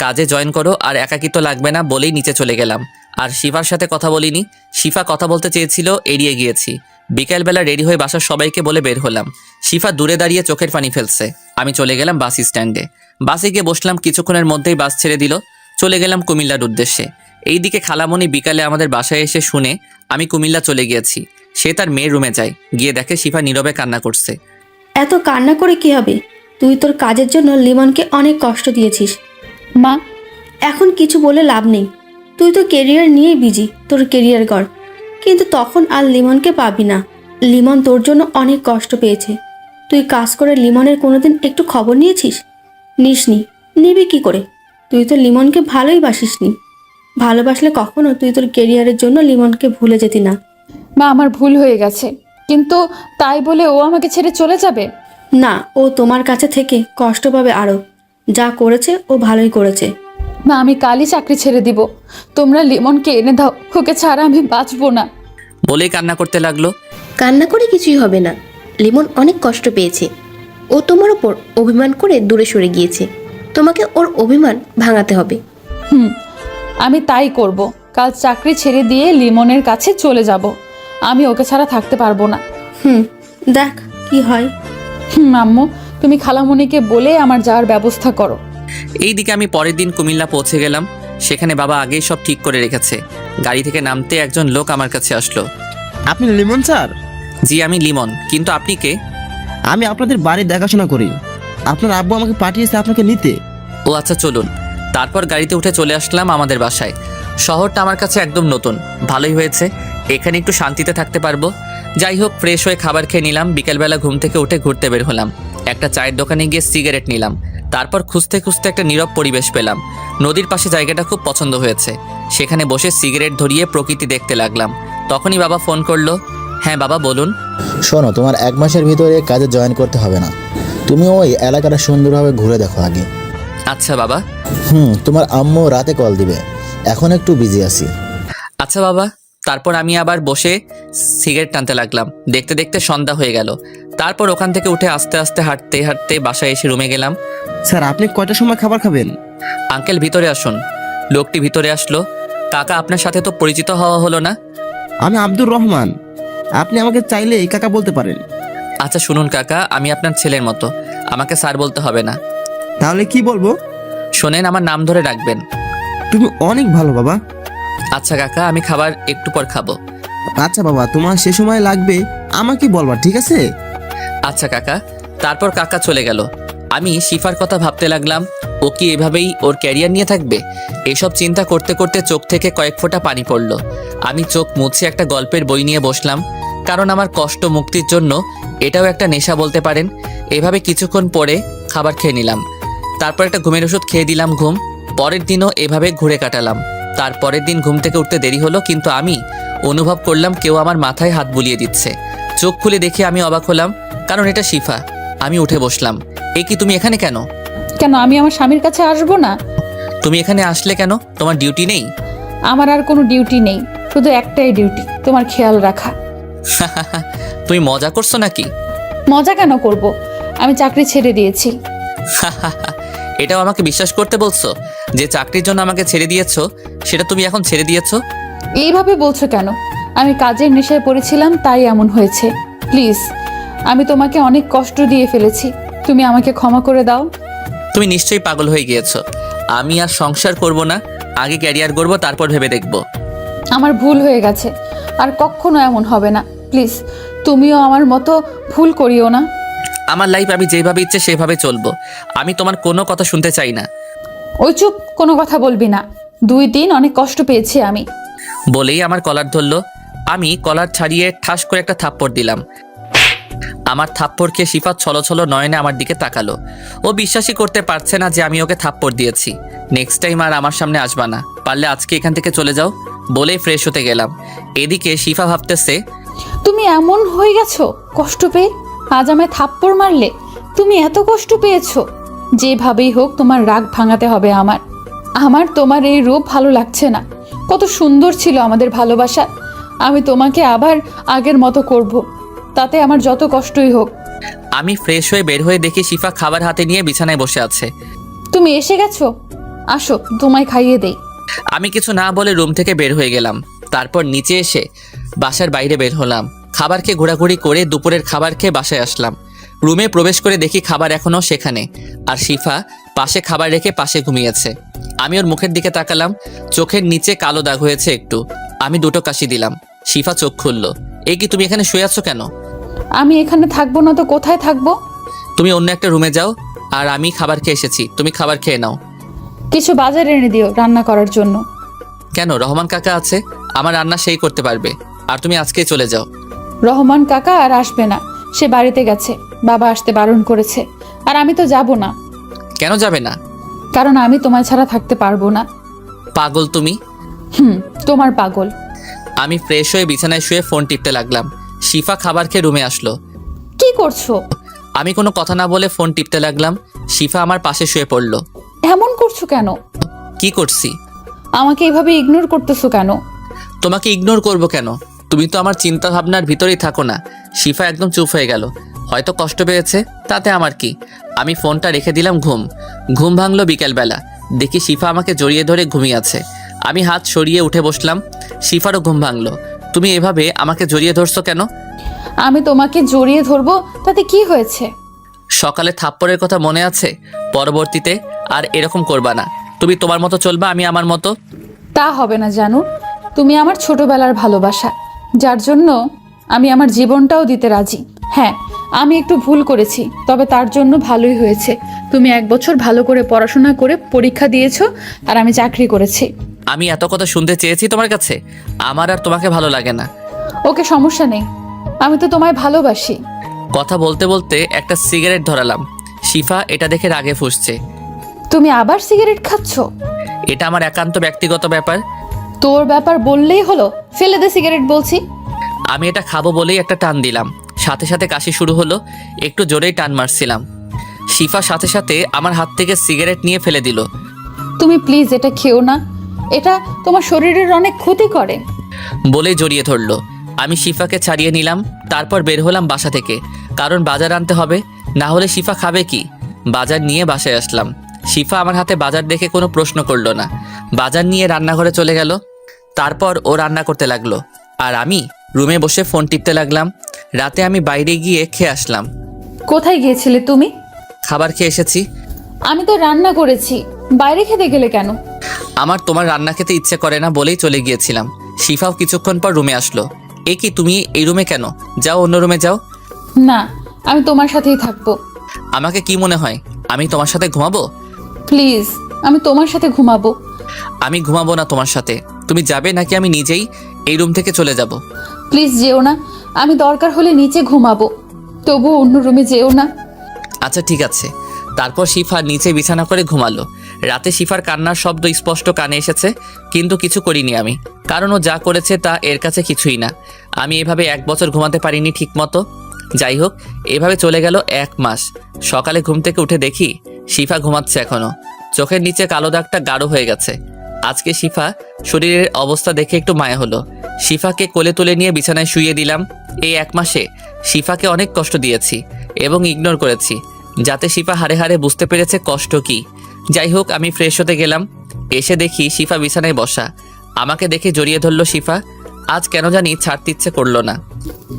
কাজে জয়েন করো, আর একাকিত্ব লাগবে না বলেই নিচে চলে গেলাম। আর শিফার সাথে কথা বলিনি। শিফা কথা বলতে চেয়েছিল, এড়িয়ে গিয়েছি। বিকেলবেলা রেডি হয়ে বাসার সবাইকে বলে বের হলাম। শিফা দূরে দাঁড়িয়ে চোখের পানি ফেলছে। আমি চলে গেলাম বাস স্ট্যান্ডে। বাসে গিয়ে বসলাম, কিছুক্ষণের মধ্যেই বাস ছেড়ে দিল। চলে গেলাম কুমিল্লার উদ্দেশ্যে। এইদিকে খালামণি বিকালে আমাদের বাসায় এসে শুনে আমি কুমিল্লা চলে গিয়েছি। সে তার মেয়ের রুমে যায়, গিয়ে দেখে শিফা নীরবে কান্না করছে। এত কান্না করে কি হবে? তুই তোর কাজের জন্য লিমনকে অনেক কষ্ট দিয়েছিস। মা, এখন কিছু বলে লাভ নেই। তুই তো কেরিয়ার নিয়েই বিজি, তোর কেরিয়ার গড়। কিন্তু তখন আর লিমনকে পাবি না। লিমন তোর জন্য অনেক কষ্ট পেয়েছে। তুই কাজ করে লিমনের কোনোদিন একটু খবর নিয়েছিস? নিসনি, নিবি কি করে? তুই তো লিমনকে ভালোই বাসিসনি। ভালোবাসলে কখনো তুই তোর কেরিয়ারের জন্য লিমনকে ভুলে যেতি না। মা, আমার ভুল হয়ে গেছে, কিন্তু তাই বলে ও আমাকে ছেড়ে চলে যাবে? না, ও তোমার কাছে থেকে কষ্ট পাবে আরও। যা করেছে ও ভালোই করেছে। মা, আমি কালই চাকরি ছেড়ে দিব। তোমরা লিমনকে এনে দাও, ওকে ছাড়া আমি বাঁচবো না। বলেই কান্না করতে লাগলো। কান্না করে কিছুই হবে না। লিমন অনেক কষ্ট পেয়েছে। ও তোমার ওপর অভিমান করে দূরে সরে গিয়েছে। তোমাকে ওর অভিমান ভাঙাতে হবে। আমি তাই করব। কাল চাকরি ছেড়ে দিয়ে লিমনের কাছে চলে যাব। আমি ওকে ছাড়া থাকতে পারবো না। দেখ কি হয়। আম্মু, তুমি খালামণিকে বলে আমার যাওয়ার ব্যবস্থা করো। এইদিকে আমি পরের দিন কুমিল্লা পৌঁছে গেলাম। সেখানে বাবা আগেই সব ঠিক করে রেখেছে। গাড়ি থেকে নামতে একজন লোক আমার কাছে আসলো। আপনি লিমন স্যার? জি, আমি লিমন। কিন্তু আপনি কে? আমি আপনাদের বাড়ি দেখাশোনা করি। আপনার আব্বু আমাকে পাঠিয়েছে আপনাকে নিতে। ও আচ্ছা, চলুন। তারপর গাড়িতে উঠে চলে আসলাম আমাদের বাসায়। শহরটা আমার কাছে একদম নতুন, ভালোই হয়েছে। এখানে একটু শান্তিতে থাকতে পারবো। যাই হোক, ফ্রেশ হয়ে খাবার খেয়ে নিলাম। বিকেলবেলা ঘুম থেকে উঠে ঘুরতে বের হলাম। একটা চায়ের দোকানে গিয়ে সিগারেট নিলাম। তারপর খুঁজতে খুঁজতে একটা নীরব পরিবেশ পেলাম। নদীর পাশে জায়গাটা খুব পছন্দ হয়েছে। সেখানে বসে সিগারেট ধরিয়ে প্রকৃতি দেখতে লাগলাম। তখনই বাবা ফোন করলো। হ্যাঁ বাবা, বলুন। শোনো, তোমার 1 মাসের ভিতরে কাজে জয়েন করতে হবে না। তুমি ওই এলাকাটা সুন্দরভাবে ঘুরে দেখো আগে। আচ্ছা বাবা। তোমার আম্মু রাতে কল দিবে, এখন একটু বিজি আছি। আচ্ছা বাবা। তারপর আমি আবার বসে সিগারেট টানতে লাগলাম। দেখতে দেখতে সন্ধ্যা হয়ে গেল। তারপর ওখান থেকে উঠে আস্তে আস্তে হাঁটতে হাঁটতে বাসায় এসে রুমে গেলাম। স্যার, আপনি কয়টার সময় খাবার খাবেন? আঙ্কেল, ভিতরে আসুন। লোকটি ভিতরে আসলো। কাকা, আপনার সাথে তো পরিচিত হওয়া হলো না। আমি আব্দুর রহমান। আপনি আমাকে চাইলে এই কাকা বলতে পারেন। আচ্ছা শুনুন কাকা, আমি আপনার ছেলের মতো, আমাকে স্যার বলতে হবে না। তাহলে কি বলবো? শোনেন, আমার নাম ধরে ডাকবেন। তুমি অনেক ভালো বাবা। আচ্ছা কাকা, আমি খাবার একটু পর খাবো। আচ্ছা বাবা, তোমার সে সময় লাগবে আমাকে বলবা, ঠিক আছে? আচ্ছা কাকা। তারপর কাকা চলে গেল। আমি শিফার কথা ভাবতে লাগলাম। ও কি এভাবেই ওর ক্যারিয়ার নিয়ে থাকবে? এসব চিন্তা করতে করতে চোখ থেকে কয়েক ফোঁটা পানি পড়ল। আমি চোখ মুছে একটা গল্পের বই নিয়ে বসলাম, কারণ আমার কষ্ট মুক্তির জন্য এটাও একটা নেশা বলতে পারেন। এভাবে কিছুক্ষণ পরে খাবার খেয়ে নিলাম। তারপর একটা ঘুমের ওষুধ খেয়ে দিলাম ঘুম। পরের দিনও এভাবে ঘুরে কাটালাম। তারপরের দিন ঘুম থেকে উঠতে দেরি হলো, কিন্তু আমি অনুভব করলাম কেউ আমার মাথায় হাত বুলিয়ে দিচ্ছে। চোখ খুলে দেখে আমি অবাক হলাম, কারণ এটা শিফা। আমি উঠে বসলাম। এ কি, তুমি এখানে কেন? কেন, আমি আমার স্বামীর কাছে আসবো না? তুমি এখানে আসলে কেন? তোমার ডিউটি নেই? আমার আর কোনো ডিউটি নেই, শুধু একটাই ডিউটি, তোমার খেয়াল রাখা। তুমি মজা করছো নাকি? মজা কেন করব? আমি চাকরি ছেড়ে দিয়েছি। এটাও আমাকে বিশ্বাস করতে বলছো যে চাকরির জন্য আমাকে ছেড়ে দিয়েছো, সেটা তুমি এখন ছেড়ে দিয়েছো? এইভাবে বলছো কেন? আমি কাজের নেশায় পড়েছিলাম, তাই এমন হয়েছে। প্লিজ, আমি তোমাকে অনেক কষ্ট দিয়ে ফেলেছি। তুমি আমাকে ক্ষমা করে দাও। তুমি নিশ্চয়ই পাগল হয়ে গিয়েছো। আমি আর সংসার করব না, আগে ক্যারিয়ার গড়বো, তারপর ভেবে দেখবো। আমার ভুল হয়ে গেছে, আর কখনো এমন হবে না। প্লিজ তুমিও আমার মতো ভুল করিও না। আমার লাইফ আমি যেভাবে ইচ্ছে সেভাবে চলবো। আমি তোমার কোনো কথা শুনতে চাই না। ওই চুপ, কোনো কথা বলবি না। 2 দিন অনেক কষ্ট পেয়েছি আমি। বলেই আমার কলার ধরলো। আমি কলার ছাড়িয়ে ঠাস করে একটা থাপ্পড় দিলাম। আমার থাপ্পড় খেয়ে শিফা ছলো ছলো নয়নে আমার দিকে তাকালো। ও বিশ্বাসই করতে পারছে না যে আমি ওকে থাপ্পড় দিয়েছি। নেক্সট টাইম আর আমার সামনে আসবা না, পারলে আজকে এখান থেকে চলে যাও বলেই ফ্রেশ হতে গেলাম। এদিকে শিফা ভাবতেছে, তুমি এমন হয়ে গেছো কষ্ট পেয়ে? আজ আমায় থাপ্পড় মারলে? তুমি এত কষ্ট পেয়েছো? যেভাবেই হোক তোমার রাগ ভাঙাতে হবে আমার। আমার তোমার এই রূপ ভালো লাগছে না। কত সুন্দর ছিল আমাদের ভালোবাসা। আমি তোমাকে আবার আগের মতো করব, তাতে আমার যত কষ্টই হোক। আমি ফ্রেশ হয়ে বের হয়ে দেখি শিফা খাবার হাতে নিয়ে বিছানায় বসে আছে। তুমি এসে গেছো, আসো তোমায় খাইয়ে দেই। আমি কিছু না বলে রুম থেকে বের হয়ে গেলাম। তারপর নিচে এসে বাসার বাইরে বের হলাম। খাবার খেয়ে ঘোরাঘুরি করে দুপুরের খাবার খেয়ে বাসায় আসলাম। রুমে প্রবেশ করে দেখি খাবার এখনও সেখানে, আর শিফা পাশে খাবার রেখে পাশে ঘুমিয়েছে। আমি ওর মুখের দিকে তাকালাম, চোখের নিচে কালো দাগ হয়েছে একটু। আমি 2টো কাশি দিলাম। শিফা চোখ খুললো। এই কি, তুমি এখানে শুয়ে আছো কেন? আমি এখানে থাকবো না তো কোথায় থাকবো? তুমি অন্য একটা রুমে যাও, আর আমি খাবার খেয়ে এসেছি, তুমি খাবার খেয়ে নাও। কিছু বাজার এনে দিও রান্না করার জন্য। কেন? রহমান কাকা আছে, আমার রান্না সেই করতে পারবে। আর তুমি আজকেই চলে যাও। রহমান কাকা আর আসবে না, সে বাড়িতে গেছে। বাবা আসতে বারণ করেছে। আর আমি তো যাব না। কেন যাবে না? কারণ আমি তোমায় ছাড়া থাকতে পারবো না। পাগল তুমি। তোমার পাগল। আমি ফ্রেশ হয়ে বিছানায় শুয়ে ফোন টিপতে লাগলাম। শিফা খাবার খেয়ে রুমে আসলো। কি করছো? আমি কোনো কথা না বলে ফোন টিপতে লাগলাম। শিফা আমার পাশে শুয়ে পড়লো। এমন করছো কেন? কি করছি? আমাকে এভাবে ইগনোর করতেছো কেন? তোমাকে ইগনোর করব কেন? তুমি তো আমার চিন্তা ভাবনার ভিতরেই থাকো না। শিফা একদম চুপ হয়ে গেল। হয়তো কষ্ট পেয়েছে, তাতে আমার কি। আমি ফোনটা রেখে দিলাম। ঘুম ভাঙলো বিকেলবেলা। দেখি শিফা আমাকে জড়িয়ে ধরে ঘুমিয়ে আছে। আমি হাত সরিয়ে উঠে বসলাম। শিফারও ঘুম ভাঙলো। তুমি এভাবে আমাকে জড়িয়ে ধরছো কেন? আমি তোমাকে জড়িয়ে ধরবো তাতে কি হয়েছে? সকালে থাপ্পড়ের কথা মনে আছে? পরবর্তীতে আর এরকম করবা না। তুমি তোমার মতো চলবা, আমি আমার মতো। তা হবে না জানো। তুমি আমার ছোটবেলার ভালোবাসা, যার জন্য আমি আমার জীবনটাও দিতে রাজি। হ্যাঁ, আমি একটু ভুল করেছি, তবে তার জন্য ভালোই হয়েছে। তুমি 1 বছর ভালো করে পড়াশোনা করে পরীক্ষা দিয়েছো, আর আমি চাকরি করেছি। আমি এত কথা শুনতে চেয়েছি তোমার কাছে? আমার আর তোমাকে ভালো লাগে না। ওকে, সমস্যা নেই, আমি তো তোমায় ভালোবাসি। কথা বলতে বলতে একটা সিগারেট ধরালাম। শিফা এটা দেখে রাগে ফুঁসছে। তুমি আবার সিগারেট খাচ্ছ? এটা আমার একান্ত ব্যক্তিগত ব্যাপার। তোর ব্যাপার বললেই হলো, ফেলে দে সিগারেট বলছি। আমি এটা খাবো বলেই একটা টান দিলাম। সাথে সাথে কাশি শুরু হলো। একটু জোরেই টান মারছিলাম। শিফা সাথে সাথে আমার হাত থেকে সিগারেট নিয়ে ফেলে দিল। তুমি প্লিজ এটা খেও না, এটা তোমার শরীরের অনেক ক্ষতি করে বলেই জড়িয়ে ধরলো। আমি শিফাকে ছাড়িয়ে নিলাম। তারপর বের হলাম বাসা থেকে, কারণ বাজার আনতে হবে, না হলে শিফা খাবে কি। বাজার নিয়ে বাসায় আসলাম। শিফা আমার হাতে বাজার দেখে কোনো প্রশ্ন করলো না। বাজার নিয়ে রান্নাঘরে চলে গেল। তারপর ও রান্না করতে লাগলো, আর আমি রুমে বসে ফোন টিপতে লাগলাম। রাতে আমি বাইরে গিয়ে খেয়ে আসলাম। কোথায় গিয়েছিলে তুমি? খাবার খেয়ে এসেছি। আমি তো রান্না করেছি, বাইরে খেতে গেলে কেন? আমার তোমার রান্না খেতে ইচ্ছে করে না বলেই চলে গিয়েছিলাম। শিফাও কিছুক্ষণ পর রুমে আসলো। এ কি, তুমি এই রুমে কেন? যাও অন্য রুমে যাও। না, আমি তোমার সাথেই থাকবো। আমাকে কি মনে হয় আমি তোমার সাথে ঘুমাবো? প্লিজ, আমি তোমার সাথে ঘুমাবো। আমি ঘুমাবো না তোমার সাথে। তুমি যাবে নাকি আমি নিজেই এই রুম থেকে চলে যাব? প্লিজ যেও না, আমি দরকার হলে নিচে ঘুমাবো, তবু অন্য রুমে যেও না। আচ্ছা ঠিক আছে। তারপর শিফা নিচে বিছানা করে ঘুমালো। রাতে শিফার কান্নার শব্দ স্পষ্ট কানে এসেছে, কিন্তু কিছু করিনি আমি, কারণ ও যা করেছে তা এর কাছে কিছুই না। আমি এভাবে 1 বছর ঘুমাতে পারিনি ঠিক মতো। যাই হোক, এভাবে চলে গেল 1 মাস। সকালে ঘুম থেকে উঠে দেখি শিফা ঘুমাচ্ছে এখনো। চোখের নিচে কালো দাগটা গাঢ় হয়ে গেছে। আজকে শিফা শরীরের অবস্থা দেখে একটু মায়া হলো। শিফাকে কোলে তুলে নিয়ে বিছানায় শুইয়ে দিলাম। এই 1 মাসে শিফাকে অনেক কষ্ট দিয়েছি এবং ইগনোর করেছি, যাতে শিফা হাড়ে হাড়ে বুঝতে পেরেছে কষ্ট কি। যাই হোক, আমি ফ্রেশ হতে গেলাম। এসে দেখি শিফা বিছানায় বসা। আমাকে দেখে জড়িয়ে ধরলো শিফা। আজ কেন জানি ছাড়তে ইচ্ছে করলো না।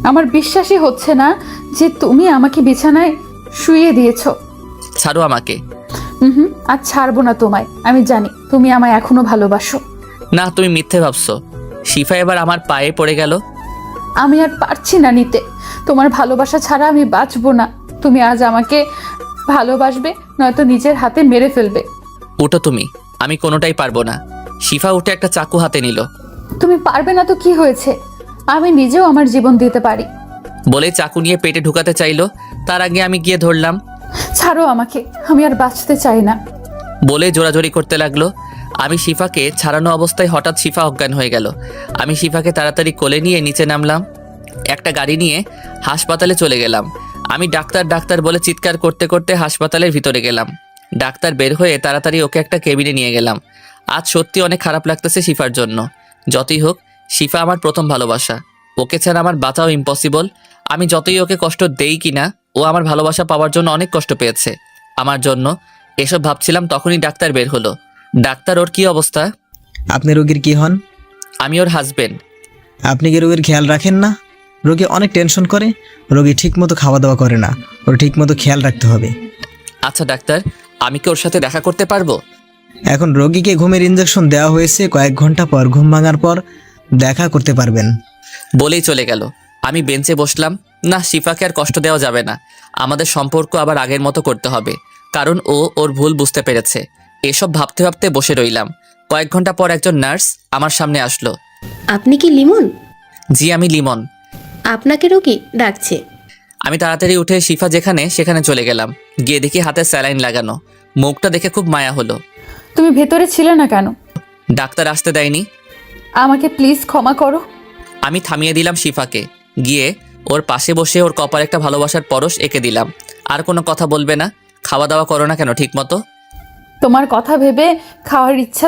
আমার বিশ্বাসই হচ্ছে না যে তুমি আমাকে বিছানায় শুইয়ে দিয়েছো। ছাড়ো আমাকে। হুম, আর ছাড়বো না তোমায়। আমি জানি তুমি আমায় এখনো ভালোবাসো। না, তুমি মিথ্যে ভাবছো। শিফা এবার আমার পায়ে পড়ে গেল। আমি আর পারছি না নিতে, তোমার ভালোবাসা ছাড়া আমি বাঁচবো না। তুমি আজ আমাকে ভালোবাসবে, নয়তো নিজের হাতে মেরে ফেলবে। উঠো তুমি, আমি কোনোটাই পারবো না। শিফা উঠে একটা চাকু হাতে নিল। তুমি পারবে না তো কি হয়েছে, আমি নিজেও আমার জীবন দিতে পারি। বলে চাকু নিয়ে পেটে ঢুকাতে চাইলো, তার আগে আমি গিয়ে ধরলাম। ছাড়ো আমাকে, আমি আর বাঁচতে চাই না। বলে জোরাজোরি করতে লাগলো। আমি শিফাকে ছাড়ানো অবস্থায় হঠাৎ শিফা অজ্ঞান হয়ে গেল। আমি শিফাকে তাড়াতাড়ি কোলে নিয়ে নিচে নামলাম। একটা গাড়ি নিয়ে হাসপাতালে চলে গেলাম। আমি ডাক্তার ডাক্তার বলে চিৎকার করতে করতে হাসপাতালের ভিতরে গেলাম। ডাক্তার বের হয়ে তাড়াতাড়ি ওকে একটা কেবিনে নিয়ে গেলাম। আজ সত্যি অনেক খারাপ লাগতেছে শিফার জন্য। যতই হোক, শিফা আমার প্রথম ভালোবাসা। ওকে ছাড়া আমার বাঁচাও ইম্পসিবল। আমি যতই ওকে কষ্ট দেই কিনা, ও আমার ভালোবাসা পাওয়ার জন্য অনেক কষ্ট পেয়েছে আমার জন্য। এসব ভাবছিলাম, তখনই ডাক্তার বের হলো। ডাক্তার, ওর কি অবস্থা? আপনি রোগীর কি হন? আমি ওর হাজবেন্ড। আপনি কি রোগীর খেয়াল রাখেন না? রোগী অনেক টেনশন করে, রোগী ঠিকমতো খাওয়া দাওয়া করে না, ওর ঠিকমতো খেয়াল রাখতে হবে। আচ্ছা ডাক্তার, আমি কি ওর সাথে দেখা করতে পারবো? এখন রোগীকে ঘুমের ইঞ্জেকশন দেওয়া হয়েছে, কয়েক ঘন্টা পর ঘুম ভাঙার পর দেখা করতে পারবেন। বলেই চলে গেল। আমি বেঞ্চে বসলাম। না, শিফাকে আর কষ্ট দেওয়া যাবে না। আমাদের সম্পর্ক আবার আগের মতো করতে হবে, কারণ ও ওর ভুল বুঝতে পেরেছে। এসব ভাবতে ভাবতে বসে রইলাম। কয়েক ঘন্টা পর একজন নার্স আমার সামনে আসলো। আপনি কি লিমন? জি, আমি লিমন। আপনাকে রোগী ডাকছে। আমি তাড়াতাড়ি উঠে শিফা যেখানে সেখানে চলে গেলাম। গিয়ে দেখি হাতে স্যালাইন লাগানো। মুখটা দেখে খুব মায়া হলো। তুমি ভেতরে ছিলে না কেন? ডাক্তার আসতে দেয়নি। আমাকে প্লিজ ক্ষমা করো। আমি থামিয়ে দিলাম শিফাকে। গিয়ে ওর পাশে বসে ওর কপালে একটা ভালোবাসার পরশ এঁকে দিলাম। আর কোনো কথা বলবে না? খাওয়া দাওয়া করো না কেন ঠিক মতো? তোমার কথা ভেবে খাওয়ার ইচ্ছা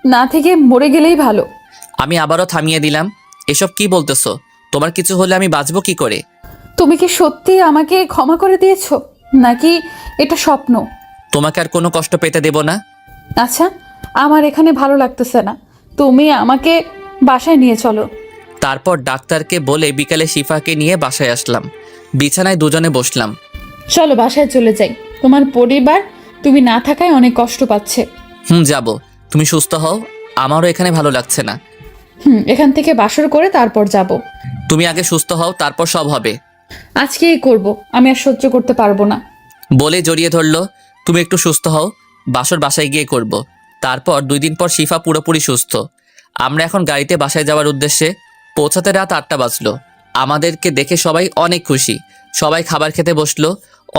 না থেকে মরে গেলেই ভালো। আমি আবারও থামিয়ে দিলাম। এসব কি বলতেছো? তোমার কিছু হলে আমি বাঁচবো কি করে? তুমি কি সত্যি আমাকে ক্ষমা করে দিয়েছো, নাকি এটা স্বপ্ন? তোমাকে আর কোনো কষ্ট পেতে দেব না। আচ্ছা, আমার এখানে ভালো লাগতেছে না, তুমি আমাকে বাসায় নিয়ে চলো। তারপর ডাক্তারকে বলে বিকালে শিফাকে নিয়ে বাসায় আসলাম। বিছানায় দুজনে বসলাম। চলো বাসায় চলে যাই, তোমার পরিবার তুমি না থাকায় অনেক কষ্ট পাচ্ছে। যাব। তুমি সুস্থ হও, আমারও এখানে ভালো লাগছে না। এখান থেকে বাসর করে তারপর যাব। তুমি আগে সুস্থ হও, তারপর সব হবে। আজকেই করব, আমি আর সহ্য করতে পারবো না। বলে জড়িয়ে ধরলো। তুমি একটু সুস্থ হও, বাসর বাসায় গিয়ে করব। তারপর 2 দিন পর শিফা পুরোপুরি সুস্থ। আমরা এখন গাড়িতে বাসায় যাওয়ার উদ্দেশ্যে। পৌঁছাতে রাত 8টা বাজলো। আমাদেরকে দেখে সবাই অনেক খুশি। সবাই খাবার খেতে বসলো।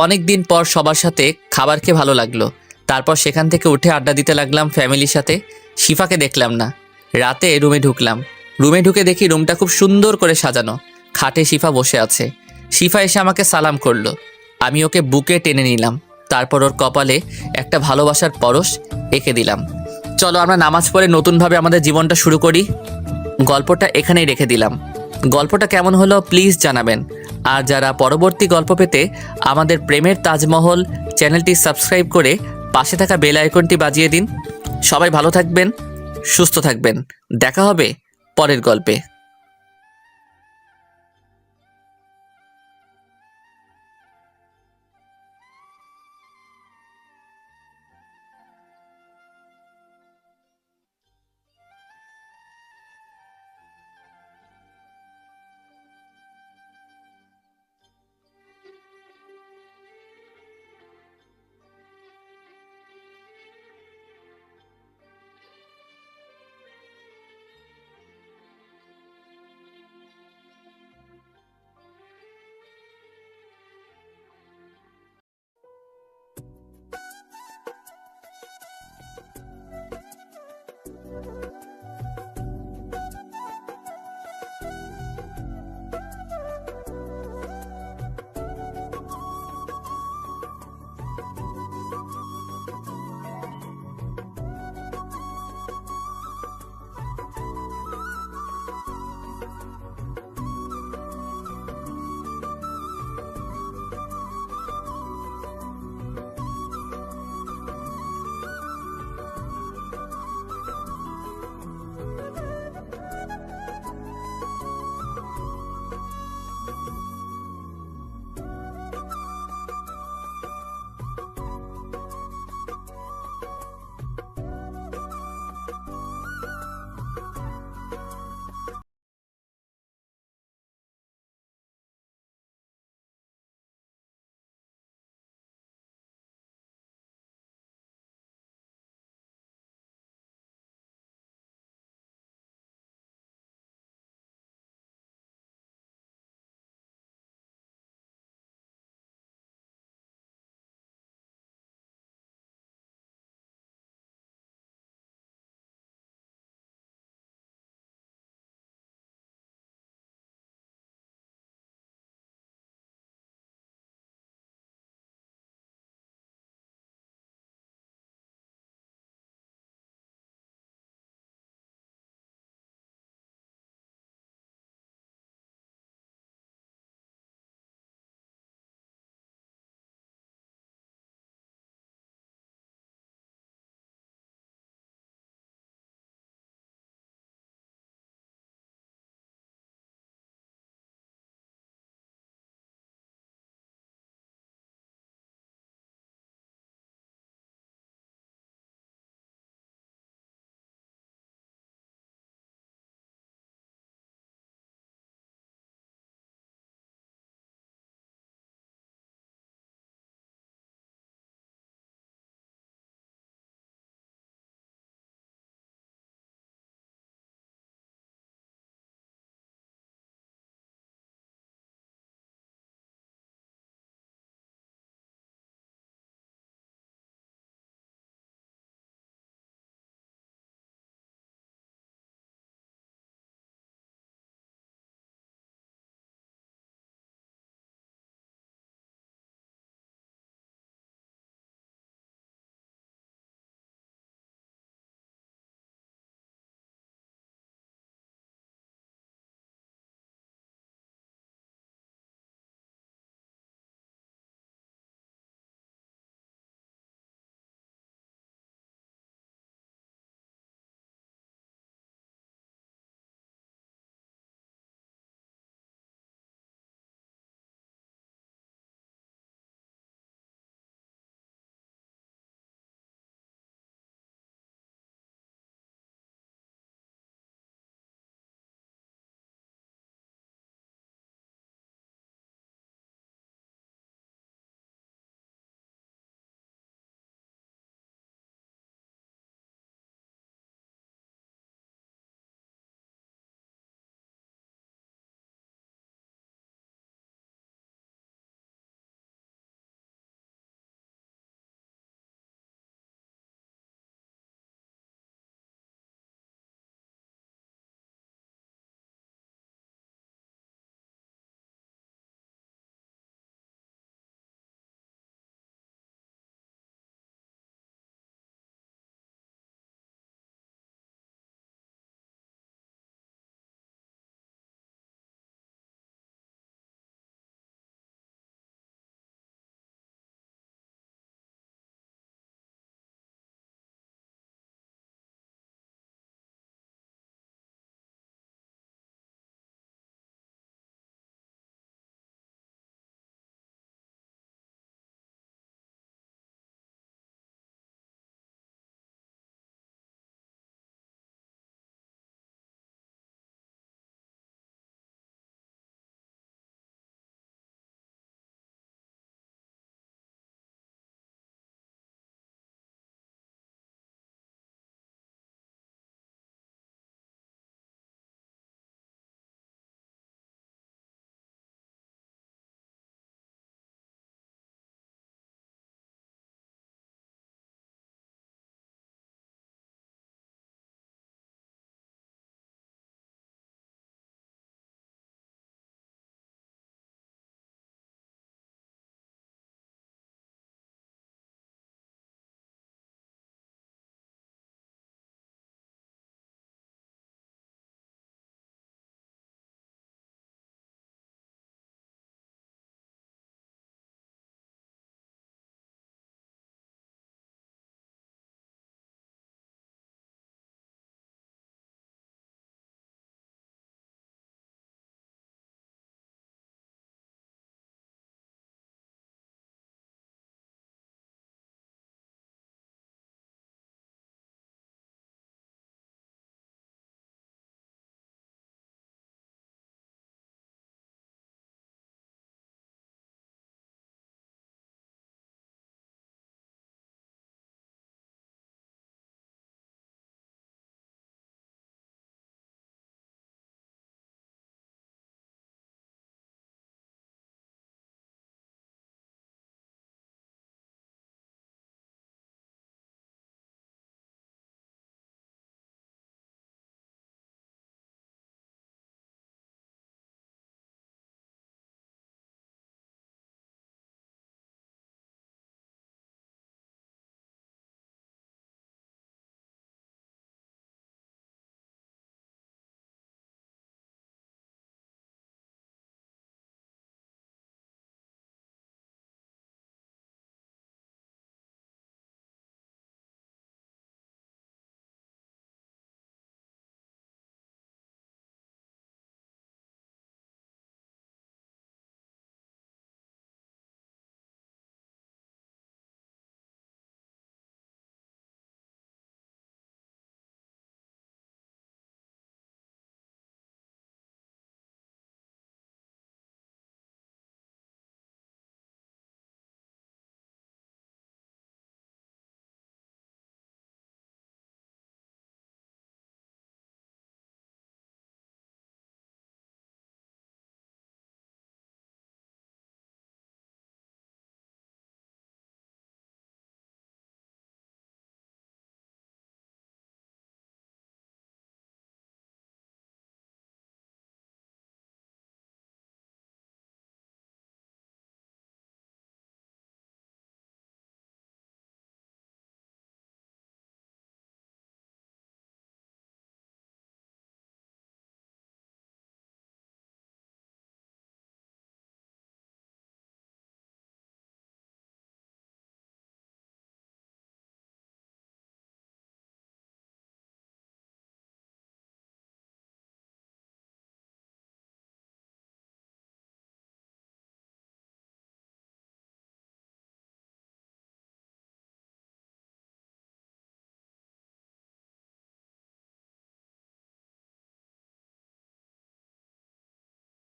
অনেক দিন পর সবার সাথে খাবার খেয়ে ভালো লাগলো। তারপর সেখান থেকে উঠে আড্ডা দিতে লাগলাম ফ্যামিলির সাথে। শিফাকে দেখলাম না। রাতে রুমে ঢুকলাম। রুমে ঢুকে দেখি রুমটা খুব সুন্দর করে সাজানো। খাটে শিফা বসে আছে। শিফা এসে আমাকে সালাম করলো। আমি ওকে বুকে টেনে নিলাম। তারপর ওর কপালে একটা ভালোবাসার পরশ এঁকে দিলাম। চলো আমরা নামাজ পড়ে নতুনভাবে আমাদের জীবনটা শুরু করি। গল্পটা এখানেই রেখে দিলাম। গল্পটা কেমন হলো প্লিজ জানাবেন। আর যারা পরবর্তী গল্প পেতে আমাদের প্রেমের তাজমহল চ্যানেলটি সাবস্ক্রাইব করে পাশে থাকা বেল আইকনটি বাজিয়ে দিন। সবাই ভালো থাকবেন, সুস্থ থাকবেন। দেখা হবে পরের গল্পে।